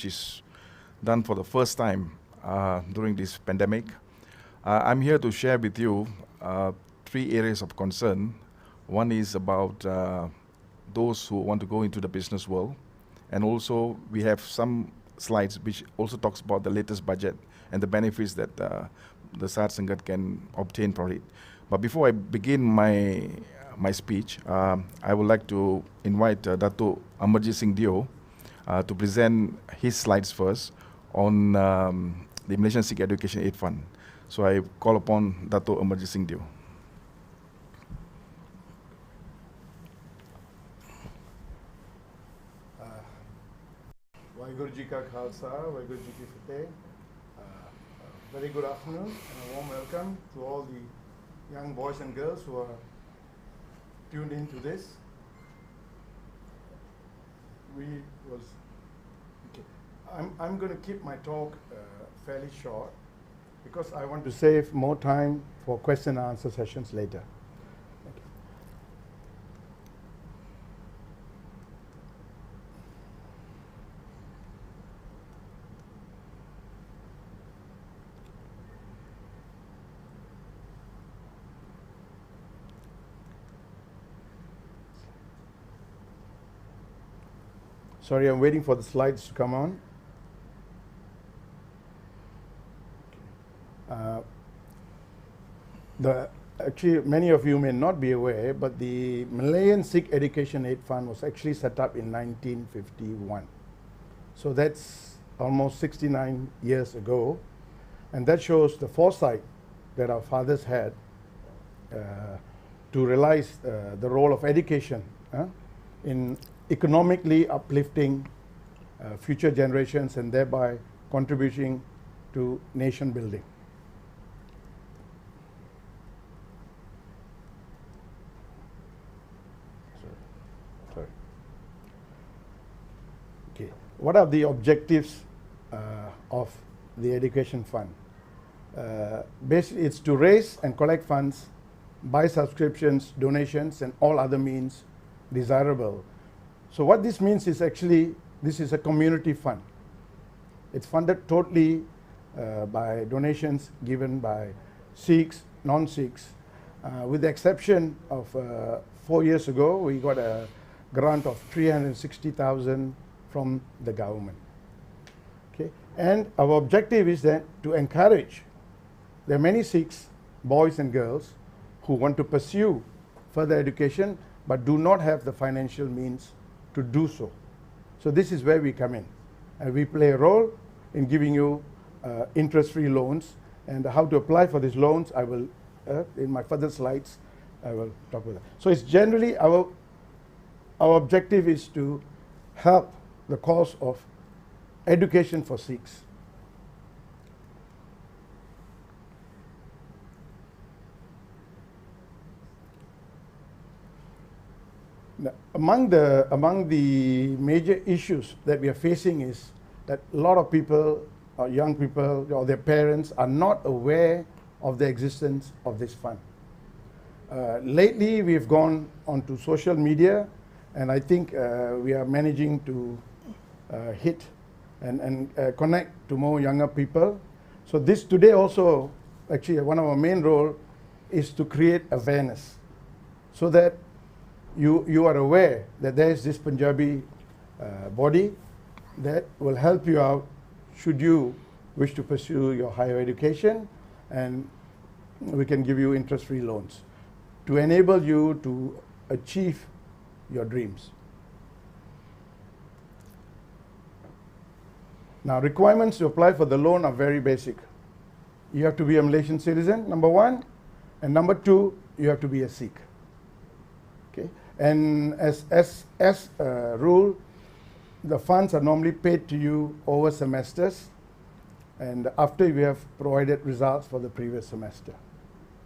which is done for the first time during this pandemic. I'm here to share with you 3 areas of concern. One is about those who want to go into the business world, and also we have some slides which also talks about the latest budget and the benefits that the Sar Sangat can obtain from it. But before I begin my speech, I would like to invite Dato' Amarjit Singh Dio to present his slides first on the Malaysian Sikh Education Aid Fund. So I call upon Dato' Amarjit Singh Dio. Waheguru Ji Ka Khalsa, Waheguru Ji Ki Fateh. Very good afternoon and a warm welcome to all the young boys and girls who are tuned into this. I'm going to keep my talk fairly short because I want to save more time for question and answer sessions later. Sorry, I'm waiting for the slides to come on. Actually, many of you may not be aware, but the Malayan Sikh Education Aid Fund was actually set up in 1951. So that's almost 69 years ago. And that shows the foresight that our fathers had to realize the role of education in economically uplifting future generations and thereby contributing to nation building. Sorry. Okay. What are the objectives of the education fund? Basically, it's to raise and collect funds, buy subscriptions, donations, and all other means desirable. So what this means is actually, this is a community fund. It's funded totally by donations given by Sikhs, non-Sikhs. With the exception of 4 years ago, we got a grant of 360,000 from the government. Okay, and our objective is then to encourage. There are many Sikhs, boys and girls, who want to pursue further education but do not have the financial means to do so. So this is where we come in. And we play a role in giving you interest-free loans. And how to apply for these loans, I will, in my further slides, I will talk about that. So it's generally our objective is to help the cause of education for Sikhs. Now, among the major issues that we are facing is that a lot of people, or young people, or their parents are not aware of the existence of this fund. Lately, we've gone onto social media, and I think we are managing to hit and connect to more younger people. So this today also, actually one of our main role is to create awareness so that you are aware that there is this Punjabi body that will help you out should you wish to pursue your higher education, and we can give you interest-free loans to enable you to achieve your dreams. Now, requirements to apply for the loan are very basic. You have to be a Malaysian citizen, number 1, and number 2, you have to be a Sikh. Okay? And as a rule, the funds are normally paid to you over semesters and after you have provided results for the previous semester.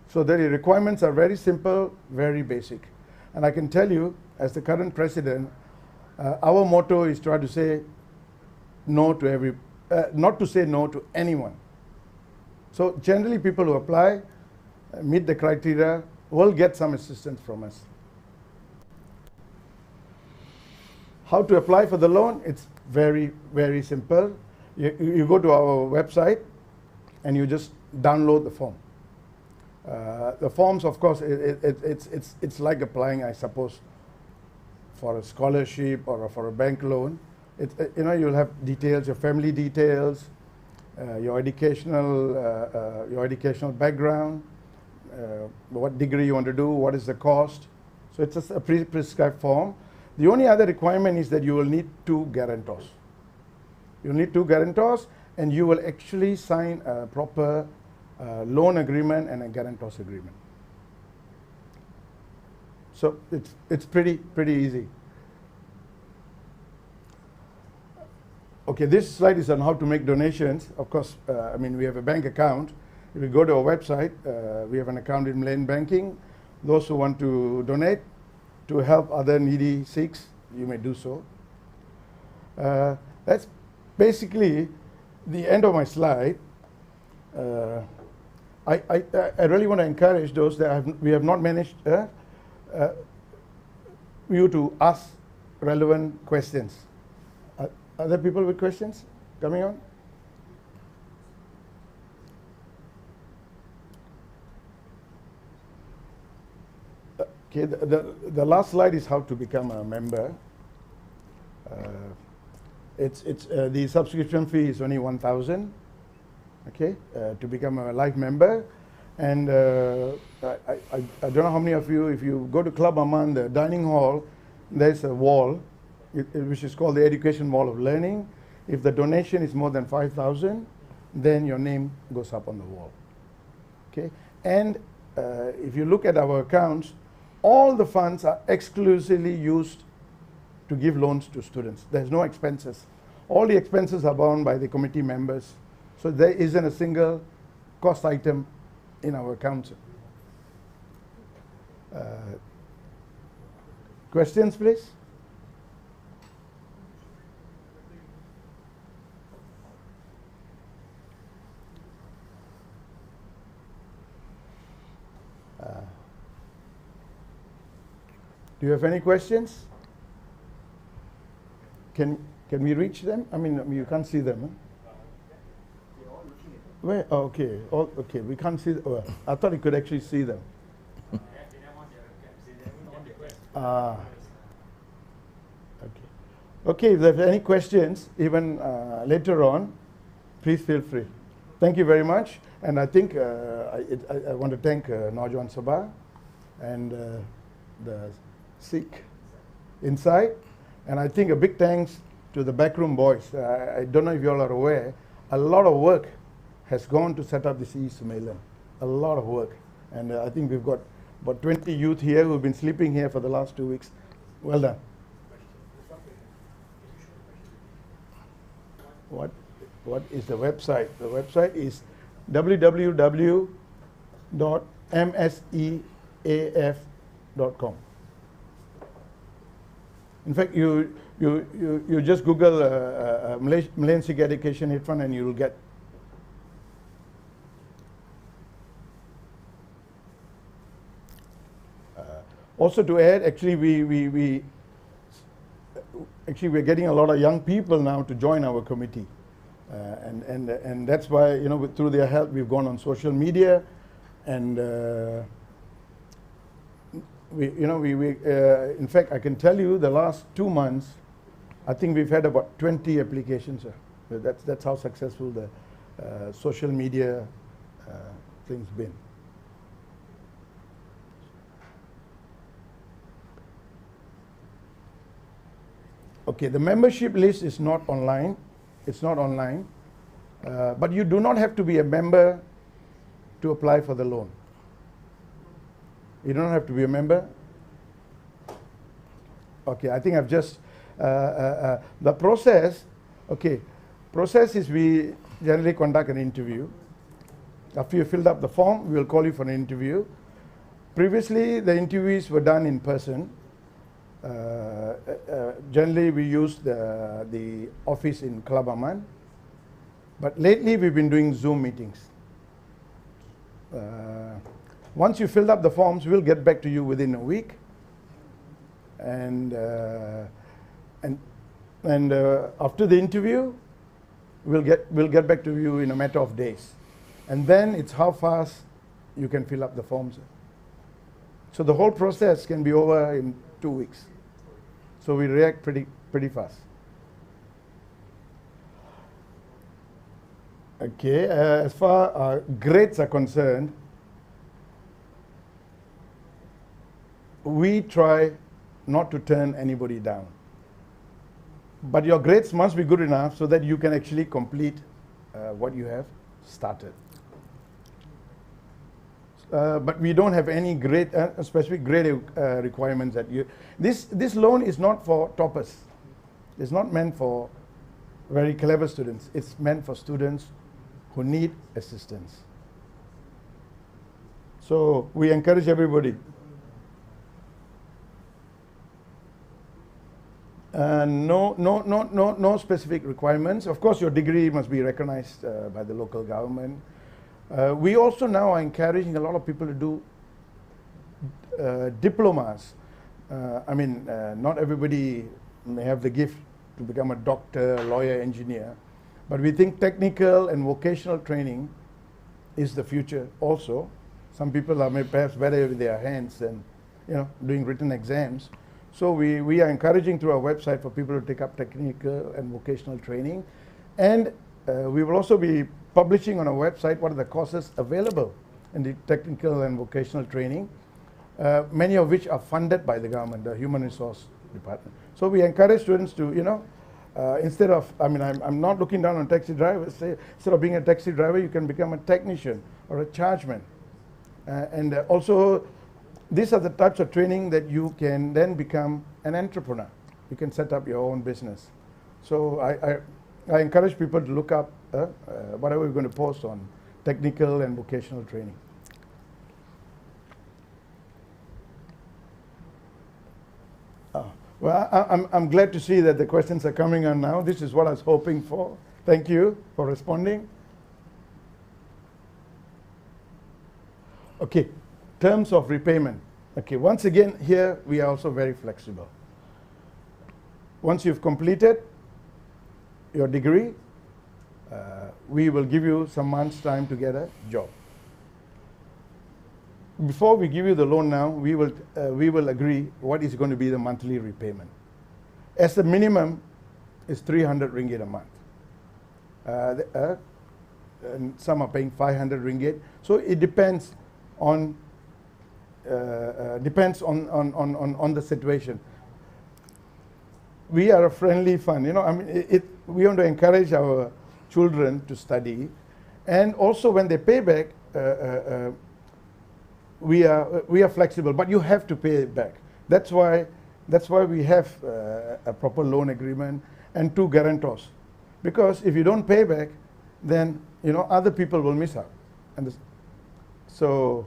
So the requirements are very simple, very basic. And I can tell you, as the current president, our motto is try to say no to not to say no to anyone. So generally people who apply, meet the criteria, will get some assistance from us. How to apply for the loan? It's very, very simple. You go to our website and you just download the form. The forms, of course, it's like applying, I suppose, for a scholarship or for a bank loan. You'll have details, your family details, your educational background, what degree you want to do, what is the cost. So it's just a pre-prescribed form. The only other requirement is that you will need 2 guarantors. You need 2 guarantors, and you will actually sign a proper loan agreement and a guarantors agreement. So it's pretty easy. Okay, this slide is on how to make donations. Of course, we have a bank account. If you go to our website, we have an account in Malaysian banking. Those who want to donate to help other needy Sikhs, you may do so. That's basically the end of my slide. I really want to encourage those that we have not managed you to ask relevant questions. Other people with questions coming on? Okay, the last slide is how to become a member. The subscription fee is only 1,000. Okay, to become a life member, and I don't know how many of you, if you go to Club Aman, the dining hall, there's a wall, which is called the Education Wall of Learning. If the donation is more than 5,000, then your name goes up on the wall. Okay, and if you look at our accounts, all the funds are exclusively used to give loans to students. There's no expenses. All the expenses are borne by the committee members. So there isn't a single cost item in our accounts. Questions, please? Do you have any questions? Can we reach them? I mean, you can't see them. Huh? Where? Oh, okay. Oh, okay. We can't see. Oh, I thought you could actually see them. Okay. Okay. If there's any questions, even later on, please feel free. Thank you very much. And I think I want to thank Naujawan Sabha and the Sikh inside. And I think a big thanks to the backroom boys. I don't know if you all are aware, a lot of work has gone to set up this e-Samelan. A lot of work. And I think we've got about 20 youth here who've been sleeping here for the last 2 weeks. Well done. What is the website? The website is www.mseaf.com. In fact, you just Google Malaysian Sikh Education Aid Fund and you will get. Also to add, actually we're getting a lot of young people now to join our committee, and that's why, through their help we've gone on social media, and in fact I can tell you the last 2 months I think we've had about 20 applications. That's how successful the social media thing's been. Okay, the membership list is not online. It's not online. But you do not have to be a member to apply for the loan. You don't have to be a member. Okay, I think I've just, the process, process is we generally conduct an interview. After you filled up the form, we will call you for an interview. Previously, the interviews were done in person. Generally we use the office in Club Aman, but lately we've been doing Zoom meetings. Once you filled up the forms, we'll get back to you within a week, and And after the interview, we'll get back to you in a matter of days. And then it's how fast you can fill up the forms. So the whole process can be over in 2 weeks. So we react pretty fast. Okay, as far as grades are concerned, we try not to turn anybody down. But your grades must be good enough so that you can actually complete what you have started. But we don't have any grade, specific grade requirements that you. This loan is not for toppers. It's not meant for very clever students. It's meant for students who need assistance. So we encourage everybody. No specific requirements. Of course, your degree must be recognized by the local government. We also now are encouraging a lot of people to do diplomas. Not everybody may have the gift to become a doctor, lawyer, engineer, but we think technical and vocational training is the future also. Some people are perhaps better with their hands than doing written exams. So we are encouraging through our website for people to take up technical and vocational training. And we will also be publishing on our website what are the courses available in the technical and vocational training, many of which are funded by the government, the Human Resource Department. So we encourage students to, instead of, I'm not looking down on taxi drivers, say, instead of being a taxi driver, you can become a technician or a chargeman. Also, these are the types of training that you can then become an entrepreneur. You can set up your own business. So I encourage people to look up whatever we're going to post on technical and vocational training. Well, I'm glad to see that the questions are coming on now. This is what I was hoping for. Thank you for responding. Okay, terms of repayment. Okay, once again, here we are also very flexible. Once you've completed your degree, we will give you some months' time to get a job. Before we give you the loan now, we will agree what is going to be the monthly repayment. As the minimum is 300 ringgit a month. And some are paying 500 ringgit. So it depends on the situation. We are a friendly fund. We want to encourage our children to study, and also when they pay back, we are flexible. But you have to pay it back. That's why we have a proper loan agreement and 2 guarantors. Because if you don't pay back, then other people will miss out. And so,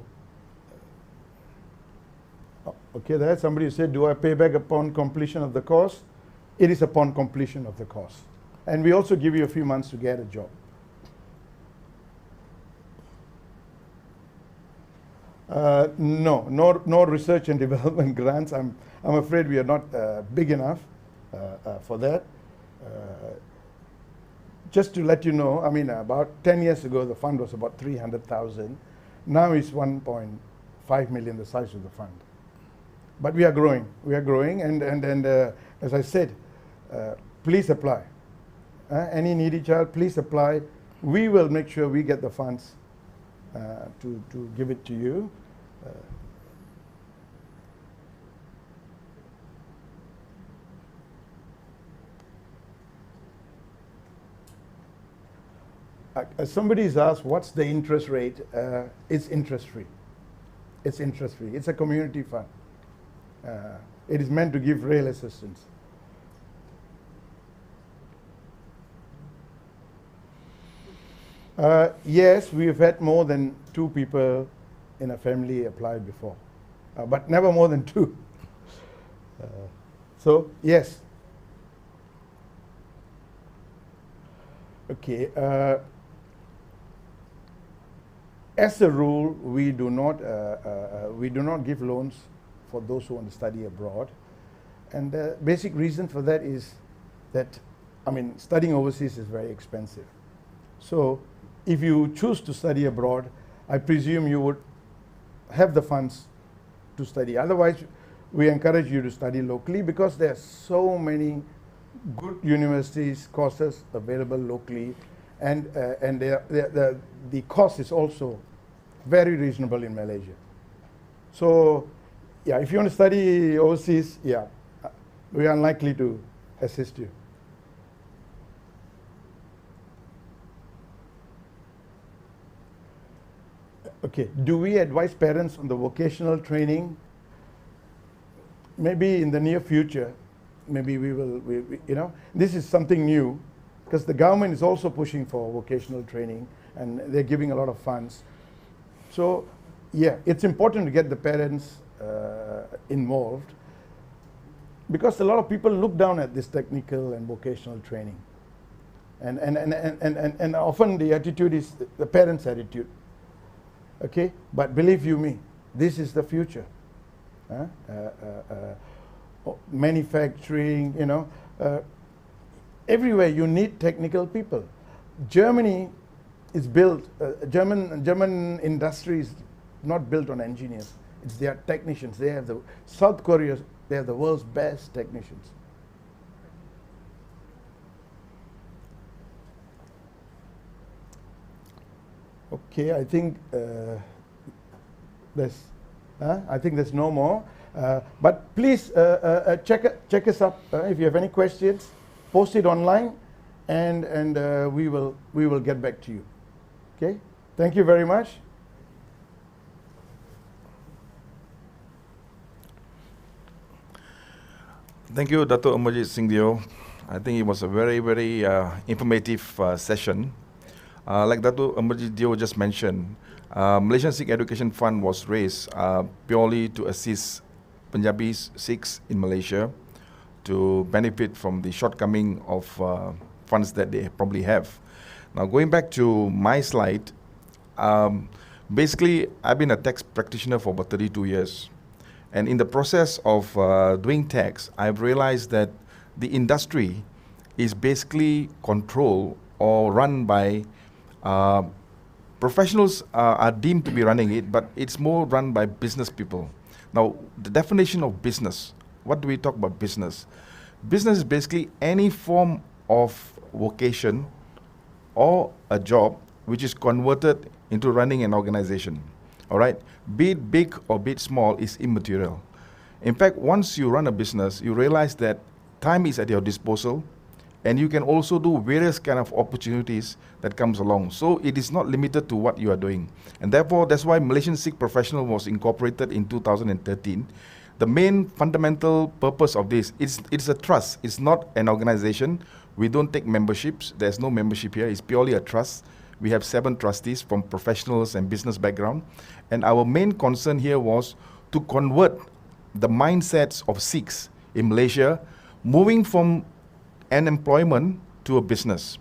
okay, there somebody said, do I pay back upon completion of the course? It is upon completion of the course. And we also give you a few months to get a job. No research and development grants. I'm afraid we are not big enough for that. Just to let you know, about 10 years ago, the fund was about 300,000. Now it's 1.5 million, the size of the fund. But we are growing. We are growing, and as I said, please apply. Any needy child, please apply. We will make sure we get the funds to give it to you. Somebody's asked, what's the interest rate? It's interest free. It's interest free. It's a community fund. It is meant to give real assistance. Yes, we've had more than 2 people in a family apply before, but never more than 2. So, yes. Okay. As a rule, we do not give loans for those who want to study abroad, and the basic reason for that is that, I mean, studying overseas is very expensive. So if you choose to study abroad, I presume you would have the funds to study. Otherwise, we encourage you to study locally, because there are so many good universities, courses available locally, and the cost is also very reasonable in Malaysia. So, yeah, if you want to study overseas, yeah, we are unlikely to assist you. Okay, do we advise parents on the vocational training? Maybe in the near future, maybe we will, you know, this is something new, because the government is also pushing for vocational training, and they're giving a lot of funds. So, yeah, it's important to get the parents involved, because a lot of people look down at this technical and vocational training. And often the attitude is the parents' attitude. Okay, but believe you me, this is the future. Manufacturing, you know, everywhere you need technical people. Germany is built, German industry is not built on engineers. It's their technicians. They have South Korea, they have the world's best technicians. Okay, I think there's no more. But please check us up if you have any questions. Post it online, and we will get back to you. Okay, thank you very much. Thank you, Dato' Amarjit Singh Deo. I think it was a very, very informative session. Like Dato' Amarjit Deo just mentioned, Malaysian Sikh Education Fund was raised purely to assist Punjabis, Sikhs in Malaysia to benefit from the shortcoming of funds that they probably have. Now, going back to my slide, basically, I've been a tax practitioner for about 32 years. And in the process of doing tax, I've realized that the industry is basically controlled or run by professionals are deemed to be running it, but it's more run by business people. Now, the definition of business, what do we talk about business? Business is basically any form of vocation or a job which is converted into running an organization. All right, be it big or be it small is immaterial. In fact, once you run a business, you realize that time is at your disposal, and you can also do various kind of opportunities that comes along. So it is not limited to what you are doing. And therefore, that's why Malaysian Sikh Professional was incorporated in 2013. The main fundamental purpose of this is it's a trust. It's not an organization. We don't take memberships. There's no membership here. It's purely a trust. We have 7 trustees from professionals and business background. And our main concern here was to convert the mindsets of Sikhs in Malaysia, moving from an employment to a business.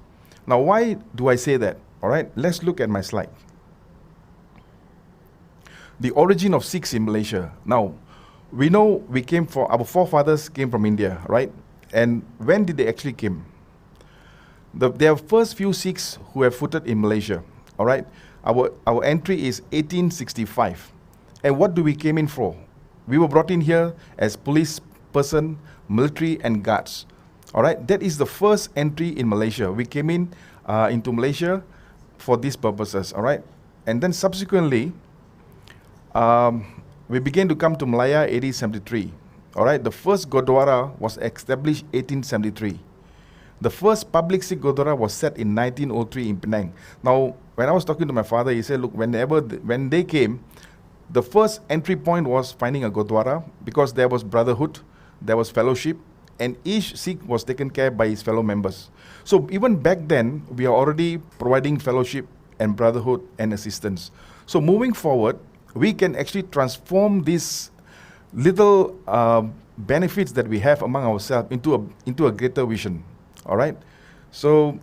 Now, why do I say that? All right, let's look at my slide. The origin of Sikhs in Malaysia. Now, we know our forefathers came from India, right? And when did they actually came? There are first few Sikhs who have footed in Malaysia, all right? Our entry is 1865. And what do we came in for? We were brought in here as police person, military, and guards. All right, that is the first entry in Malaysia. We came in into Malaysia for these purposes, all right? And then subsequently, we began to come to Malaya 1873, all right? The first Gurdwara was established 1873. The first public Sikh Gurdwara was set in 1903 in Penang. Now, when I was talking to my father, he said, look, when they came, the first entry point was finding a Gurdwara, because there was brotherhood, there was fellowship, and each Sikh was taken care by his fellow members. So even back then, we are already providing fellowship and brotherhood and assistance. So moving forward, we can actually transform these little benefits that we have among ourselves into a greater vision. All right. So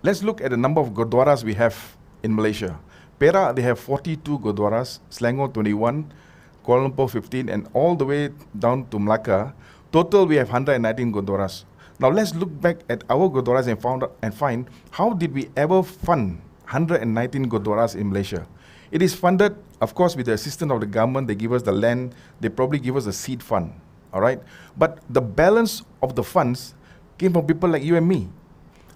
let's look at the number of Gurdwaras we have in Malaysia. Perak, they have 42 Gurdwaras, Selangor 21, Kuala Lumpur 15, and all the way down to Melaka. Total, we have 119 Gurdwaras. Now let's look back at our gurdwaras and find how did we ever fund 119 gurdwaras in Malaysia. It is funded, of course, with the assistance of the government. They give us the land, they probably give us a seed fund, all right? But the balance of the funds came from people like you and me,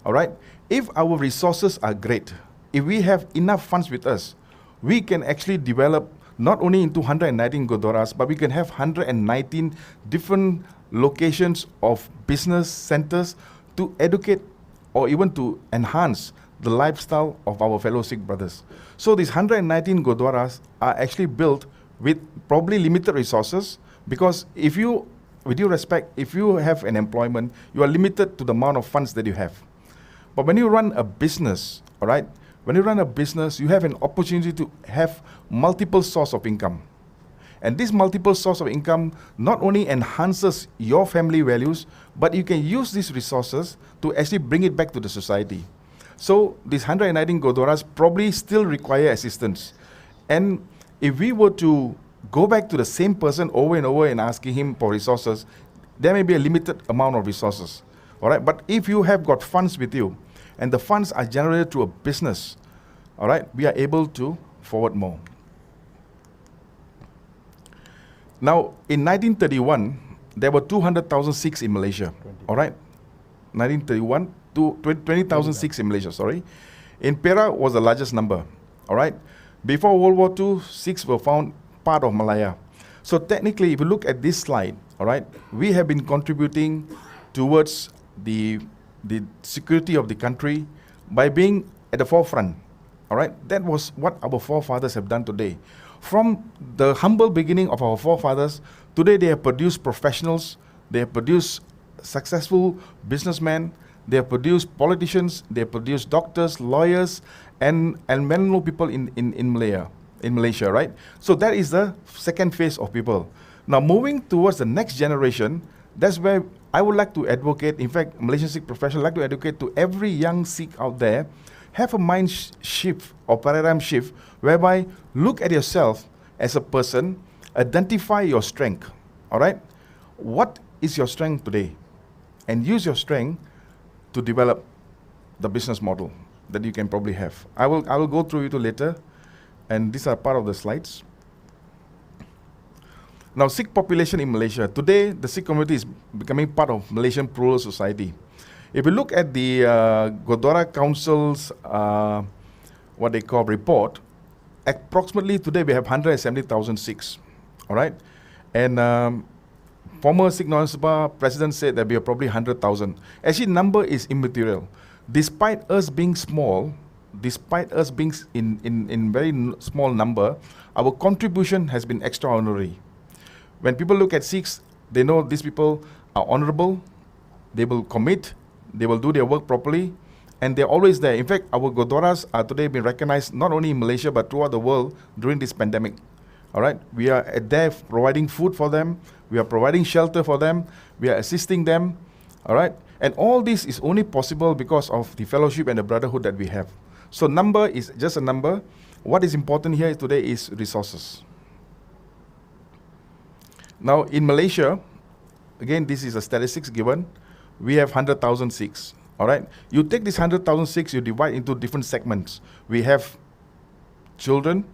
all right? If our resources are great, if we have enough funds with us, we can actually develop not only into 119 gurdwaras, but we can have 119 different locations of business centers to educate or even to enhance the lifestyle of our fellow Sikh brothers. So these 119 gurdwaras are actually built with probably limited resources, because if you, with due respect, if you have an employment, you are limited to the amount of funds that you have. But when you run a business, all right, when you run a business, you have an opportunity to have multiple source of income. And this multiple source of income not only enhances your family values, but you can use these resources to actually bring it back to the society. So these 119 gurdwaras probably still require assistance. And if we were to go back to the same person over and over and asking him for resources, there may be a limited amount of resources. All right, but if you have got funds with you, and the funds are generated through a business, all right, we are able to forward more. Now, in 1931, there were 200,000 Sikhs in Malaysia, all right? 1931, 20,000 Sikhs in Malaysia, sorry. In Perak was the largest number, all right? Before World War II, Sikhs were found part of Malaya. So technically, if you look at this slide, all right, we have been contributing towards the security of the country by being at the forefront, all right? That was what our forefathers have done today. From the humble beginning of our forefathers, today they have produced professionals, they have produced successful businessmen, they have produced politicians, they have produced doctors, lawyers, and well-known people in Malaysia, right? So that is the second phase of people. Now moving towards the next generation, that's where I would like to advocate, in fact, Malaysian Sikh professionals like to advocate to every young Sikh out there, have a mind shift or paradigm shift, whereby look at yourself as a person, identify your strength, all right? What is your strength today? And use your strength to develop the business model that you can probably have. I will go through it later, and these are part of the slides. Now, Sikh population in Malaysia. Today, the Sikh community is becoming part of Malaysian plural society. If you look at the Gurdwara Council's, what they call report, approximately today we have 170,000 Sikhs, all right? And former Sikh Nonasabha president said that we are probably 100,000. Actually, number is immaterial. Despite us being small, despite us being in very small number, our contribution has been extraordinary. When people look at Sikhs, they know these people are honorable, they will commit, they will do their work properly, and they're always there. In fact, our gurdwaras are today being recognized not only in Malaysia but throughout the world during this pandemic. All right, we are there providing food for them, we are providing shelter for them, we are assisting them. All right, and all this is only possible because of the fellowship and the brotherhood that we have. So number is just a number. What is important here today is resources. Now in Malaysia, again, this is a statistics given, we have 100,000 Sikhs, all right? You take this 100,000 Sikhs, you divide into different segments. We have children,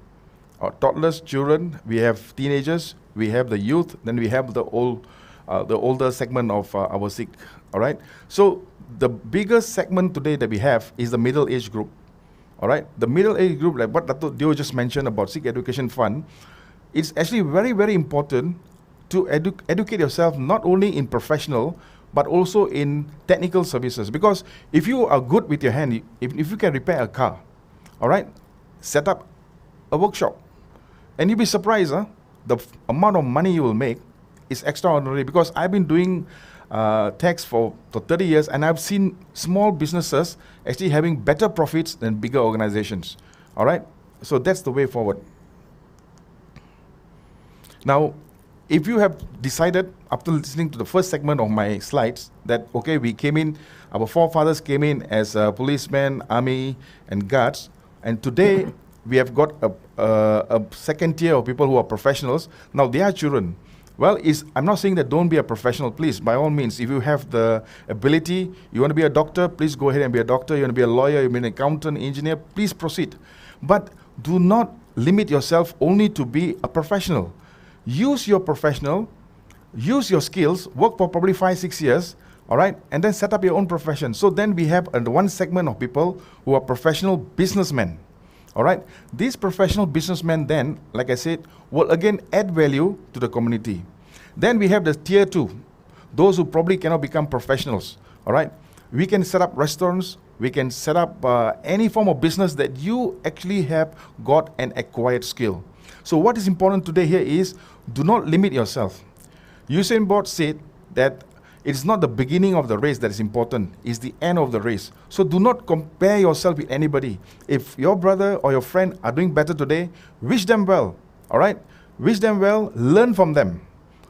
or toddlers, children, we have teenagers, we have the youth, then we have the older segment of our Sikh, all right? So the biggest segment today that we have is the middle age group, all right? The middle age group, like what Dato' Dio just mentioned about Sikh Education Fund, it's actually very, very important to educate yourself not only in professional but also in technical services. Because if you are good with your hand, if you can repair a car, all right, set up a workshop, and you'll be surprised, the amount of money you will make is extraordinary. Because I've been doing tax for 30 years, and I've seen small businesses actually having better profits than bigger organizations, all right? So that's the way forward. Now, if you have decided after listening to the first segment of my slides that, okay, we came in, our forefathers came in as policemen, army, and guards, and today we have got a second tier of people who are professionals. Now they are children. Well, I'm not saying that don't be a professional, please. By all means, if you have the ability, you want to be a doctor, please go ahead and be a doctor. You want to be a lawyer, you want to be an accountant, engineer, please proceed. But do not limit yourself only to be a professional. Use your professional, use your skills, work for probably 5-6 years, all right, and then set up your own profession. So then we have one segment of people who are professional businessmen. All right, these professional businessmen then, like I said, will again add value to the community. Then we have the tier 2, those who probably cannot become professionals. All right, we can set up restaurants, we can set up any form of business that you actually have got an acquired skill. So what is important today here is, do not limit yourself. Usain Bolt said that it's not the beginning of the race that is important, it's the end of the race. So do not compare yourself with anybody. If your brother or your friend are doing better today, wish them well, all right? Wish them well, learn from them.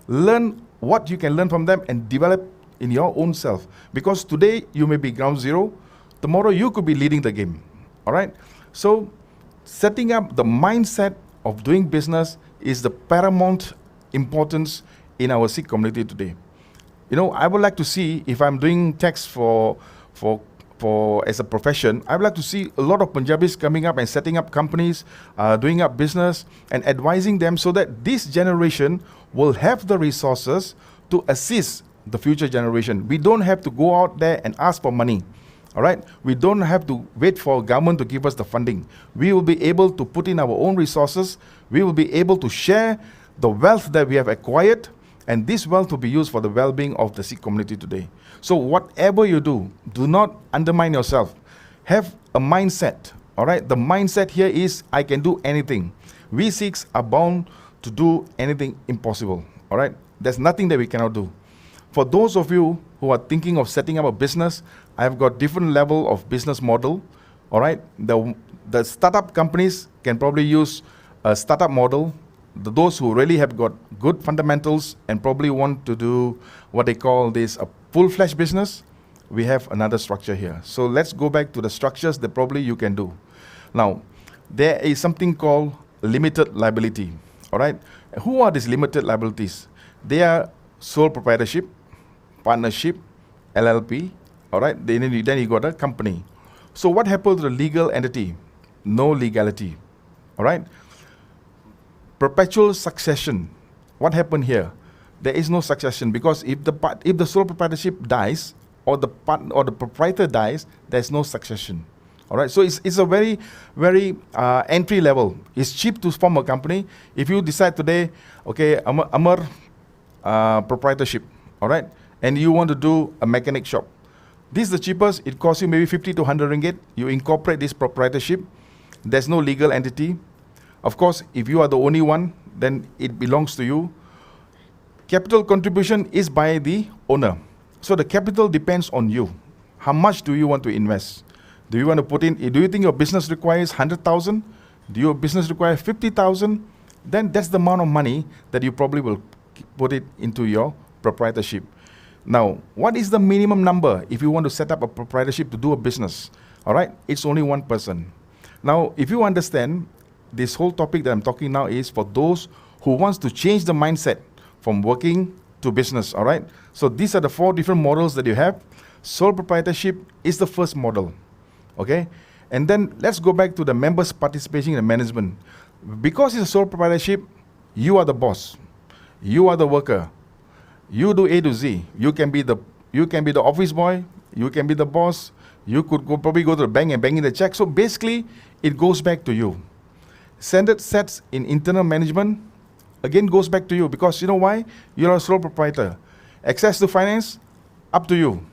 Learn what you can learn from them and develop in your own self. Because today you may be ground zero, tomorrow you could be leading the game, all right? So setting up the mindset of doing business is the paramount importance in our Sikh community today. You know, I would like to see, if I'm doing tax for as a profession, I would like to see a lot of Punjabis coming up and setting up companies, doing up business and advising them so that this generation will have the resources to assist the future generation. We don't have to go out there and ask for money. All right, we don't have to wait for government to give us the funding. We will be able to put in our own resources. We will be able to share the wealth that we have acquired, and this wealth will be used for the well-being of the Sikh community today. So whatever you do, do not undermine yourself. Have a mindset, all right? The mindset here is, I can do anything. We Sikhs are bound to do anything impossible, all right? There's nothing that we cannot do. For those of you who are thinking of setting up a business, I've got different level of business model, all right? The startup companies can probably use a startup model. Those who really have got good fundamentals and probably want to do what they call this a full-fledged business, we have another structure here. So let's go back to the structures that probably you can do. Now, there is something called limited liability, all right? Who are these limited liabilities? They are sole proprietorship, partnership, LLP, all right? Then you got a company. So what happens to the legal entity? No legality, all right? Perpetual succession. What happened here? There is no succession, because if the sole proprietorship dies or the proprietor dies, there's no succession. All right. So it's a very entry level. It's cheap to form a company. If you decide today, okay, Amar proprietorship, all right, and you want to do a mechanic shop, this is the cheapest. It costs you maybe 50 to 100 ringgit. You incorporate this proprietorship. There's no legal entity. Of course, if you are the only one, then it belongs to you. Capital contribution is by the owner. So the capital depends on you. How much do you want to invest? Do you want to put in, do you think your business requires 100,000? Do your business require 50,000? Then that's the amount of money that you probably will put it into your proprietorship. Now, what is the minimum number if you want to set up a proprietorship to do a business? All right, it's only one person. Now, if you understand, this whole topic that I'm talking now is for those who wants to change the mindset from working to business, all right? So these are the 4 different models that you have. Sole proprietorship is the first model, okay? And then let's go back to the members participating in the management. Because it's a sole proprietorship, you are the boss. You are the worker. You do A to Z. You can be the office boy. You can be the boss. You could probably go to the bank and bang in the check. So basically, it goes back to you. Standard sets in internal management, again, goes back to you, because you know why? You're a sole proprietor. Access to finance, up to you.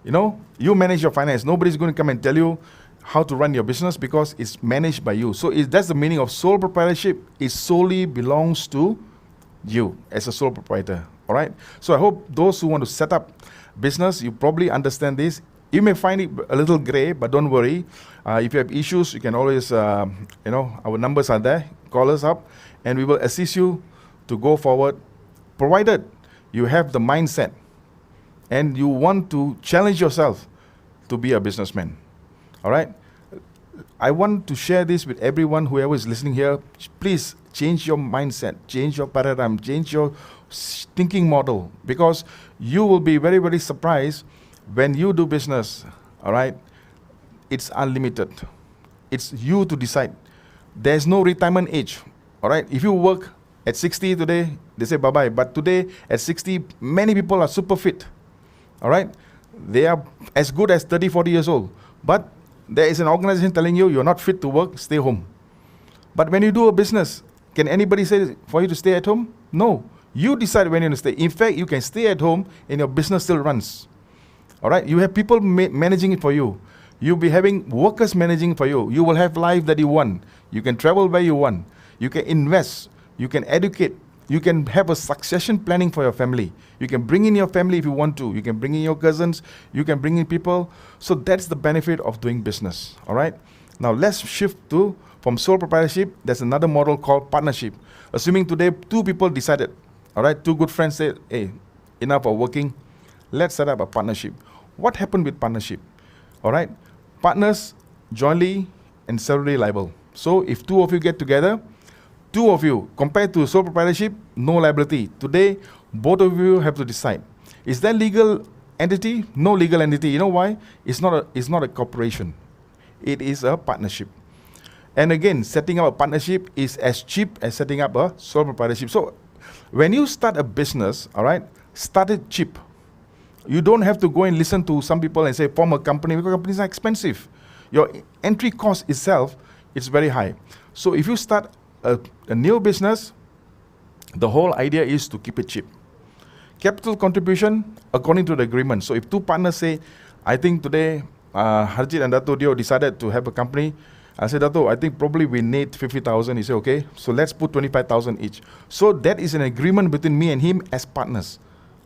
You know, you manage your finance. Nobody's going to come and tell you how to run your business, because it's managed by you. So that's the meaning of sole proprietorship. It solely belongs to you as a sole proprietor, all right? So I hope those who want to set up business, you probably understand this. You may find it a little gray, but don't worry. If you have issues, you can always, our numbers are there. Call us up, and we will assist you to go forward, provided you have the mindset and you want to challenge yourself to be a businessman. All right? I want to share this with everyone, whoever is listening here. Please change your mindset, change your paradigm, change your thinking model, because you will be very, very surprised when you do business, all right? It's unlimited. It's you to decide. There's no retirement age, all right? If you work at 60 today, they say bye-bye. But today, at 60, many people are super fit, all right? They are as good as 30, 40 years old. But there is an organization telling you, you're not fit to work, stay home. But when you do a business, can anybody say for you to stay at home? No. You decide when you're going to stay. In fact, you can stay at home and your business still runs. All right? You have people managing it for you. You'll be having workers managing for you. You will have life that you want. You can travel where you want. You can invest. You can educate. You can have a succession planning for your family. You can bring in your family if you want to. You can bring in your cousins. You can bring in people. So that's the benefit of doing business. All right? Now let's shift to, from sole proprietorship, there's another model called partnership. Assuming today 2 people decided, all right, 2 good friends said, hey, enough of working, let's set up a partnership. What happened with partnership? All right? Partners jointly and severally liable. So if 2 of you get together, 2 of you, compared to sole proprietorship, no liability. Today, both of you have to decide. Is that legal entity? No legal entity. You know why? It's not a corporation. It is a partnership. And again, setting up a partnership is as cheap as setting up a sole proprietorship. So when you start a business, all right, start it cheap. You don't have to go and listen to some people and say, form a company, because companies are expensive. Your entry cost itself is very high. So if you start a new business, the whole idea is to keep it cheap. Capital contribution according to the agreement. So if 2 partners say, I think today Harjit and Dato Dio decided to have a company, I said, Dato, I think probably we need 50,000. He said, okay, so let's put 25,000 each. So that is an agreement between me and him as partners.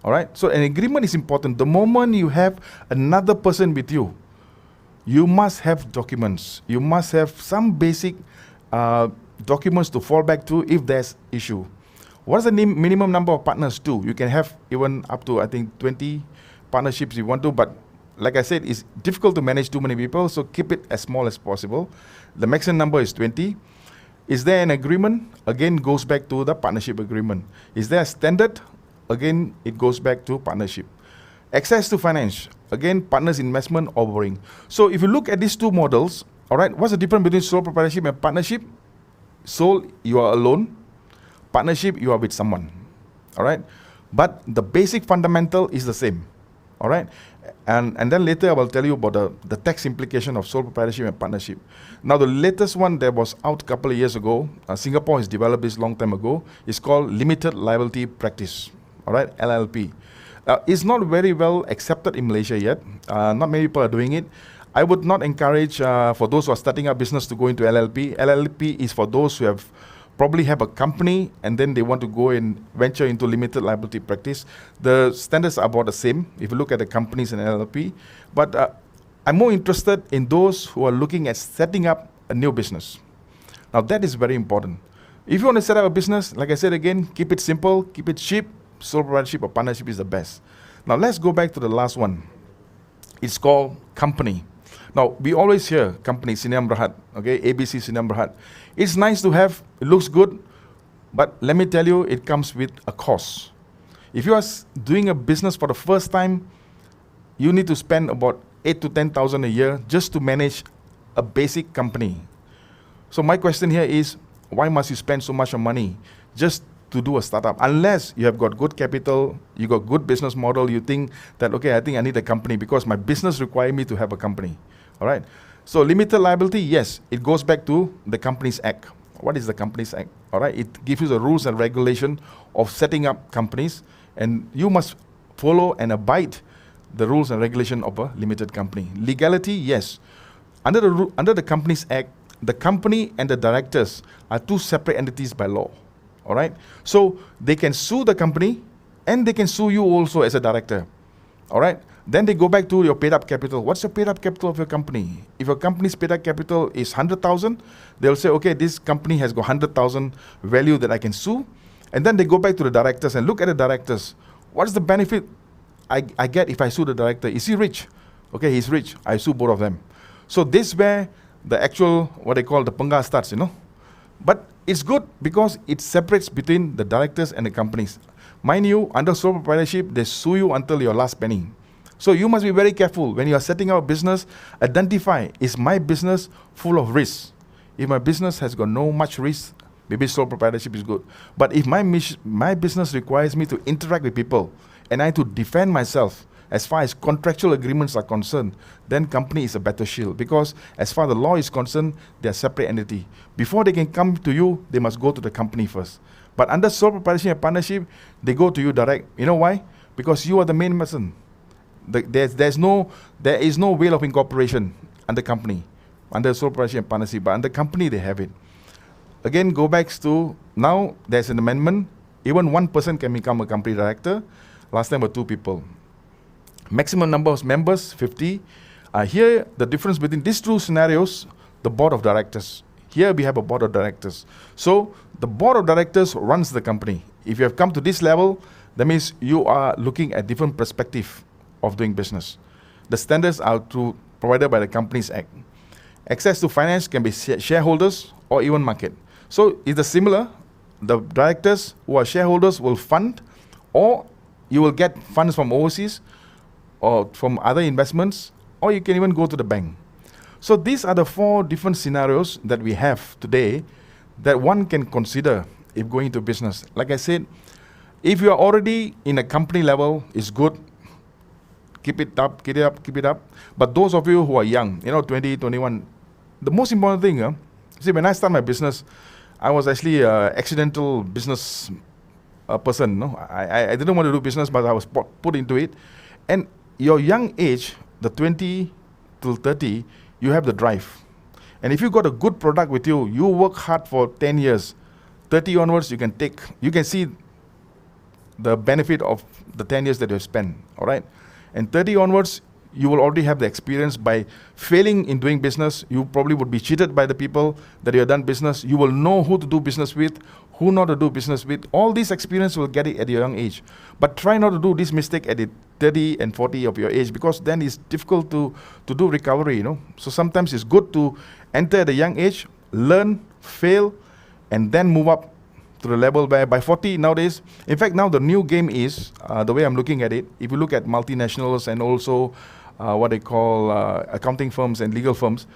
All right? So an agreement is important. The moment you have another person with you, you must have documents. You must have some basic documents to fall back to if there's issue. What is the minimum number of partners too? You can have even up to, I think, 20 partnerships if you want to, but like I said, it's difficult to manage too many people, so keep it as small as possible. The maximum number is 20. Is there an agreement? Again, goes back to the partnership agreement. Is there a standard? Again, it goes back to partnership. Access to finance. Again, partners investment or borrowing. So if you look at these 2 models, all right, what's the difference between sole proprietorship and partnership? Sole, you are alone. Partnership, you are with someone. All right? But the basic fundamental is the same. All right? And then later I will tell you about the tax implication of sole proprietorship and partnership. Now the latest one that was out a couple of years ago, Singapore has developed this long time ago, is called limited liability practice. All right? LLP. It's not very well accepted in Malaysia yet. Not many people are doing it. I would not encourage for those who are starting a business to go into LLP. LLP is for those who probably have a company and then they want to go and venture into limited liability practice. The standards are about the same if you look at the companies in LLP. But I'm more interested in those who are looking at setting up a new business. Now that is very important. If you want to set up a business, like I said again, keep it simple, keep it cheap. Sole proprietorship or partnership is the best. Now let's go back to the last one. It's called company. Now, we always hear company, Sinem Berhad, okay, ABC Sinem Berhad. It's nice to have, it looks good, but let me tell you, it comes with a cost. If you are doing a business for the first time, you need to spend about 8 to 10,000 a year just to manage a basic company. So my question here is, why must you spend so much money just to do a startup? Unless you have got good capital, you got good business model, you think that, okay, I think I need a company because my business requires me to have a company. All right. So limited liability, yes, it goes back to the Companies Act. What is the Companies Act? All right. It gives you the rules and regulation of setting up companies, and you must follow and abide the rules and regulation of a limited company. Legality, yes. Under the Companies Act, the company and the directors are 2 separate entities by law. All right. So they can sue the company and they can sue you also as a director. All right. Then they go back to your paid up capital. What's your paid up capital of your company? If your company's paid up capital is 100,000, they'll say, okay, this company has got 100,000 value that I can sue. And then they go back to the directors and look at the directors. What's the benefit I get if I sue the director? Is he rich? Okay, he's rich. I sue both of them. So this is where the actual, what they call the pengah starts, But It's good because it separates between the directors and the companies. Mind you, under sole proprietorship, they sue you until your last penny. So you must be very careful when you are setting up a business. Identify, is my business full of risks? If my business has got no much risk, maybe sole proprietorship is good. But if my business requires me to interact with people and I have to defend myself as far as contractual agreements are concerned, then company is a better shield, because as far as the law is concerned, they are separate entity. Before they can come to you, they must go to the company first. But under sole proprietorship and partnership, they go to you direct. You know why? Because you are the main person. There is no will of incorporation under company, under sole proprietorship and partnership, but under company they have it. Again, go back to now there's an amendment. Even one person can become a company director. Last time were 2 people. Maximum number of members, 50. Here, the difference between these 2 scenarios, the board of directors. Here we have a board of directors. So the board of directors runs the company. If you have come to this level, that means you are looking at different perspective of doing business. The standards are provided by the Companies Act. Access to finance can be shareholders or even market. So it's similar. The directors who are shareholders will fund, or you will get funds from overseas or from other investments, or you can even go to the bank. So these are the 4 different scenarios that we have today that one can consider if going into business. Like I said, if you are already in a company level, it's good. Keep it up. But those of you who are young, 20, 21, the most important thing, see, when I started my business, I was actually an accidental business person. No, I didn't want to do business, but I was put into it. And your young age, the 20 till 30, you have the drive. And if you got a good product with you, you work hard for 10 years. 30 onwards, you can see the benefit of the 10 years that you have spent. All right. And 30 onwards, you will already have the experience. By failing in doing business, you probably would be cheated by the people that you have done business. You will know who to do business with, who not to do business with. All this experience will get it at your young age. But try not to do this mistake at the 30 and 40 of your age, because then it's difficult to do recovery, So sometimes it's good to enter at a young age, learn, fail, and then move up to the level where by 40 nowadays, in fact now the new game is, the way I'm looking at it, if you look at multinationals and also what they call accounting firms and legal firms,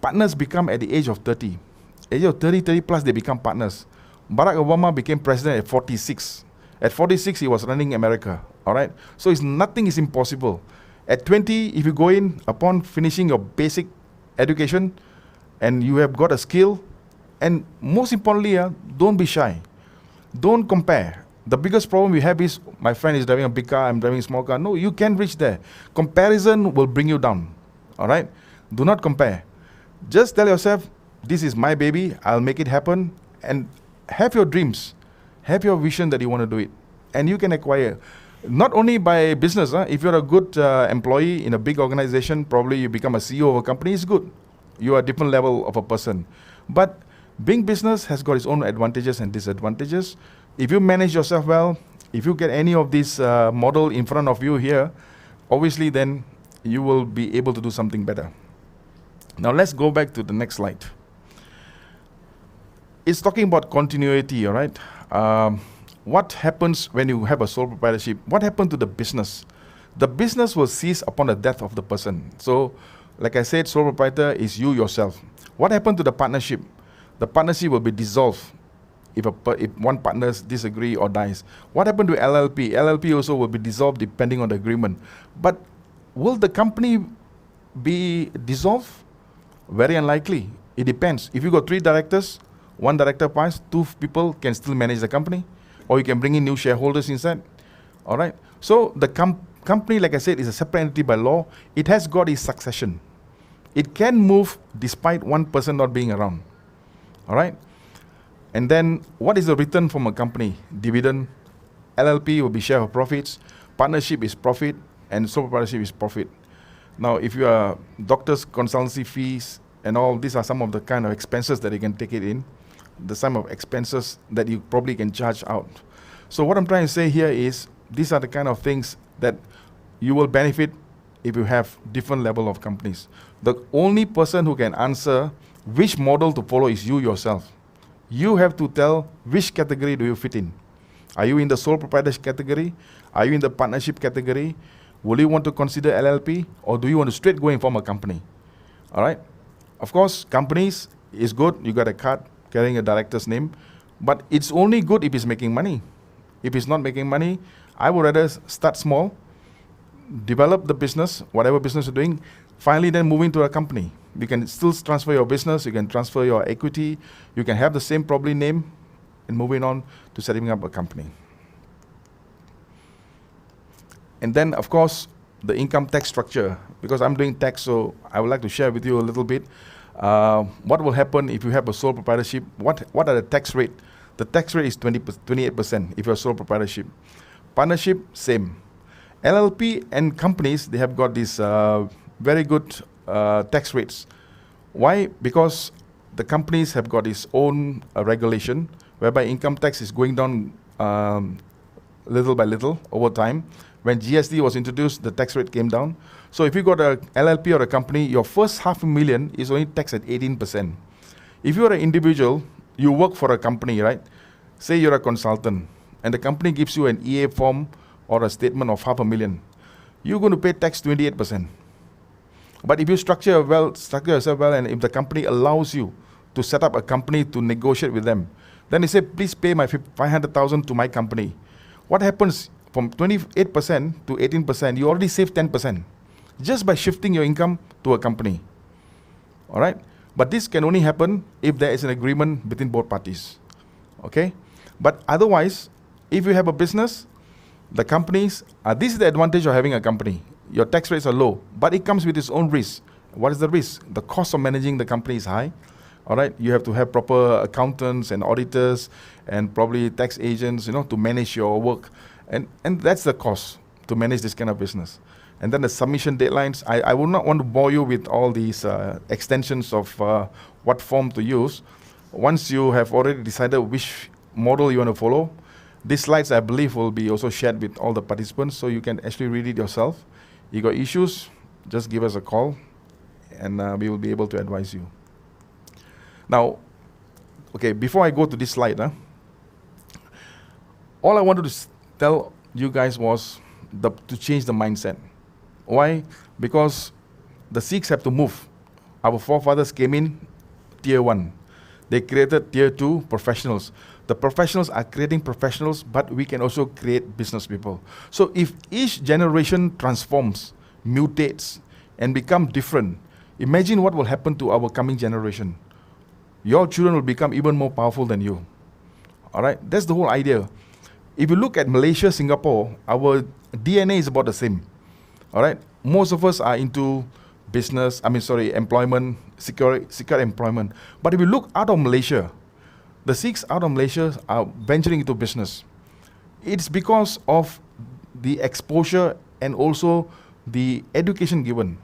partners become at the age of 30. Age of 30 plus, they become partners. Barack Obama became president at 46. At 46, he was running America, all right? So nothing is impossible. At 20, if you go in, upon finishing your basic education, and you have got a skill, and most importantly, don't be shy. Don't compare. The biggest problem we have is, my friend is driving a big car, I'm driving a small car. No, you can reach there. Comparison will bring you down, all right? Do not compare. Just tell yourself, this is my baby, I'll make it happen, and have your dreams. Have your vision that you want to do it. And you can acquire. Not only by business, if you're a good employee in a big organization, probably you become a CEO of a company, it's good. You are a different level of a person. But being business has got its own advantages and disadvantages. If you manage yourself well, if you get any of this model in front of you here, obviously then you will be able to do something better. Now let's go back to the next slide. It's talking about continuity, all right? What happens when you have a sole proprietorship? What happened to the business? The business will cease upon the death of the person. So, like I said, sole proprietor is you yourself. What happened to the partnership? The partnership will be dissolved if one partner disagree or dies. What happened to LLP? LLP also will be dissolved depending on the agreement. But will the company be dissolved? Very unlikely. It depends. If you got 3 directors, 1 director passes, 2 people can still manage the company, or you can bring in new shareholders inside. All right. So the company, like I said, is a separate entity by law. It has got its succession. It can move despite one person not being around. All right. And then what is the return from a company? Dividend. LLP will be share of profits. Partnership is profit, and sole proprietorship is profit. Now, if you are doctors, consultancy fees, and all, these are some of the kind of expenses that you can take it in. The sum of expenses that you probably can charge out. So what I'm trying to say here is, these are the kind of things that you will benefit if you have different level of companies. The only person who can answer which model to follow is you yourself. You have to tell which category do you fit in. Are you in the sole proprietorship category? Are you in the partnership category? Will you want to consider LLP, or do you want to straight go and form a company? All right. Of course, companies is good. You got a card carrying a director's name, but it's only good if it's making money. If it's not making money, I would rather start small, develop the business, whatever business you're doing, finally then move into a company. You can still transfer your business, you can transfer your equity, you can have the same probably name, and moving on to setting up a company. And then, of course, the income tax structure. Because I'm doing tax, so I would like to share with you a little bit. What will happen if you have a sole proprietorship? What are the tax rate? The tax rate is 28% if you're sole proprietorship. Partnership, same. LLP and companies, they have got these very good tax rates. Why? Because the companies have got its own regulation, whereby income tax is going down little by little over time. When GST was introduced, the tax rate came down. So if you got a LLP or a company, your first $500,000 is only taxed at 18%. If you are an individual, you work for a company, right? Say you're a consultant, and the company gives you an EA form or a statement of $500,000. You're going to pay tax 28%. But if you structure yourself well, and if the company allows you to set up a company to negotiate with them, then they say, please pay my $500,000 to my company. What happens? From 28% to 18%, you already save 10% just by shifting your income to a company. All right? But this can only happen if there is an agreement between both parties. Okay? But otherwise, if you have a business, the companies, this is the advantage of having a company. Your tax rates are low, but it comes with its own risk. What is the risk? The cost of managing the company is high. All right? You have to have proper accountants and auditors and probably tax agents, to manage your work. And that's the cost to manage this kind of business. And then the submission deadlines, I would not want to bore you with all these extensions of what form to use. Once you have already decided which model you want to follow, these slides, I believe, will be also shared with all the participants, so you can actually read it yourself. You got issues, just give us a call, and we will be able to advise you. Now, okay, before I go to this slide, all I wanted to tell you guys was to change the mindset. Why? Because the Sikhs have to move. Our forefathers came in tier 1. They created tier 2 professionals. The professionals are creating professionals, but we can also create business people. So if each generation transforms, mutates, and become different, imagine what will happen to our coming generation. Your children will become even more powerful than you. All right? That's the whole idea. If you look at Malaysia, Singapore, our DNA is about the same. All right? Most of us are into employment, secure employment. But if you look out of Malaysia, the Sikhs out of Malaysia are venturing into business. It's because of the exposure and also the education given.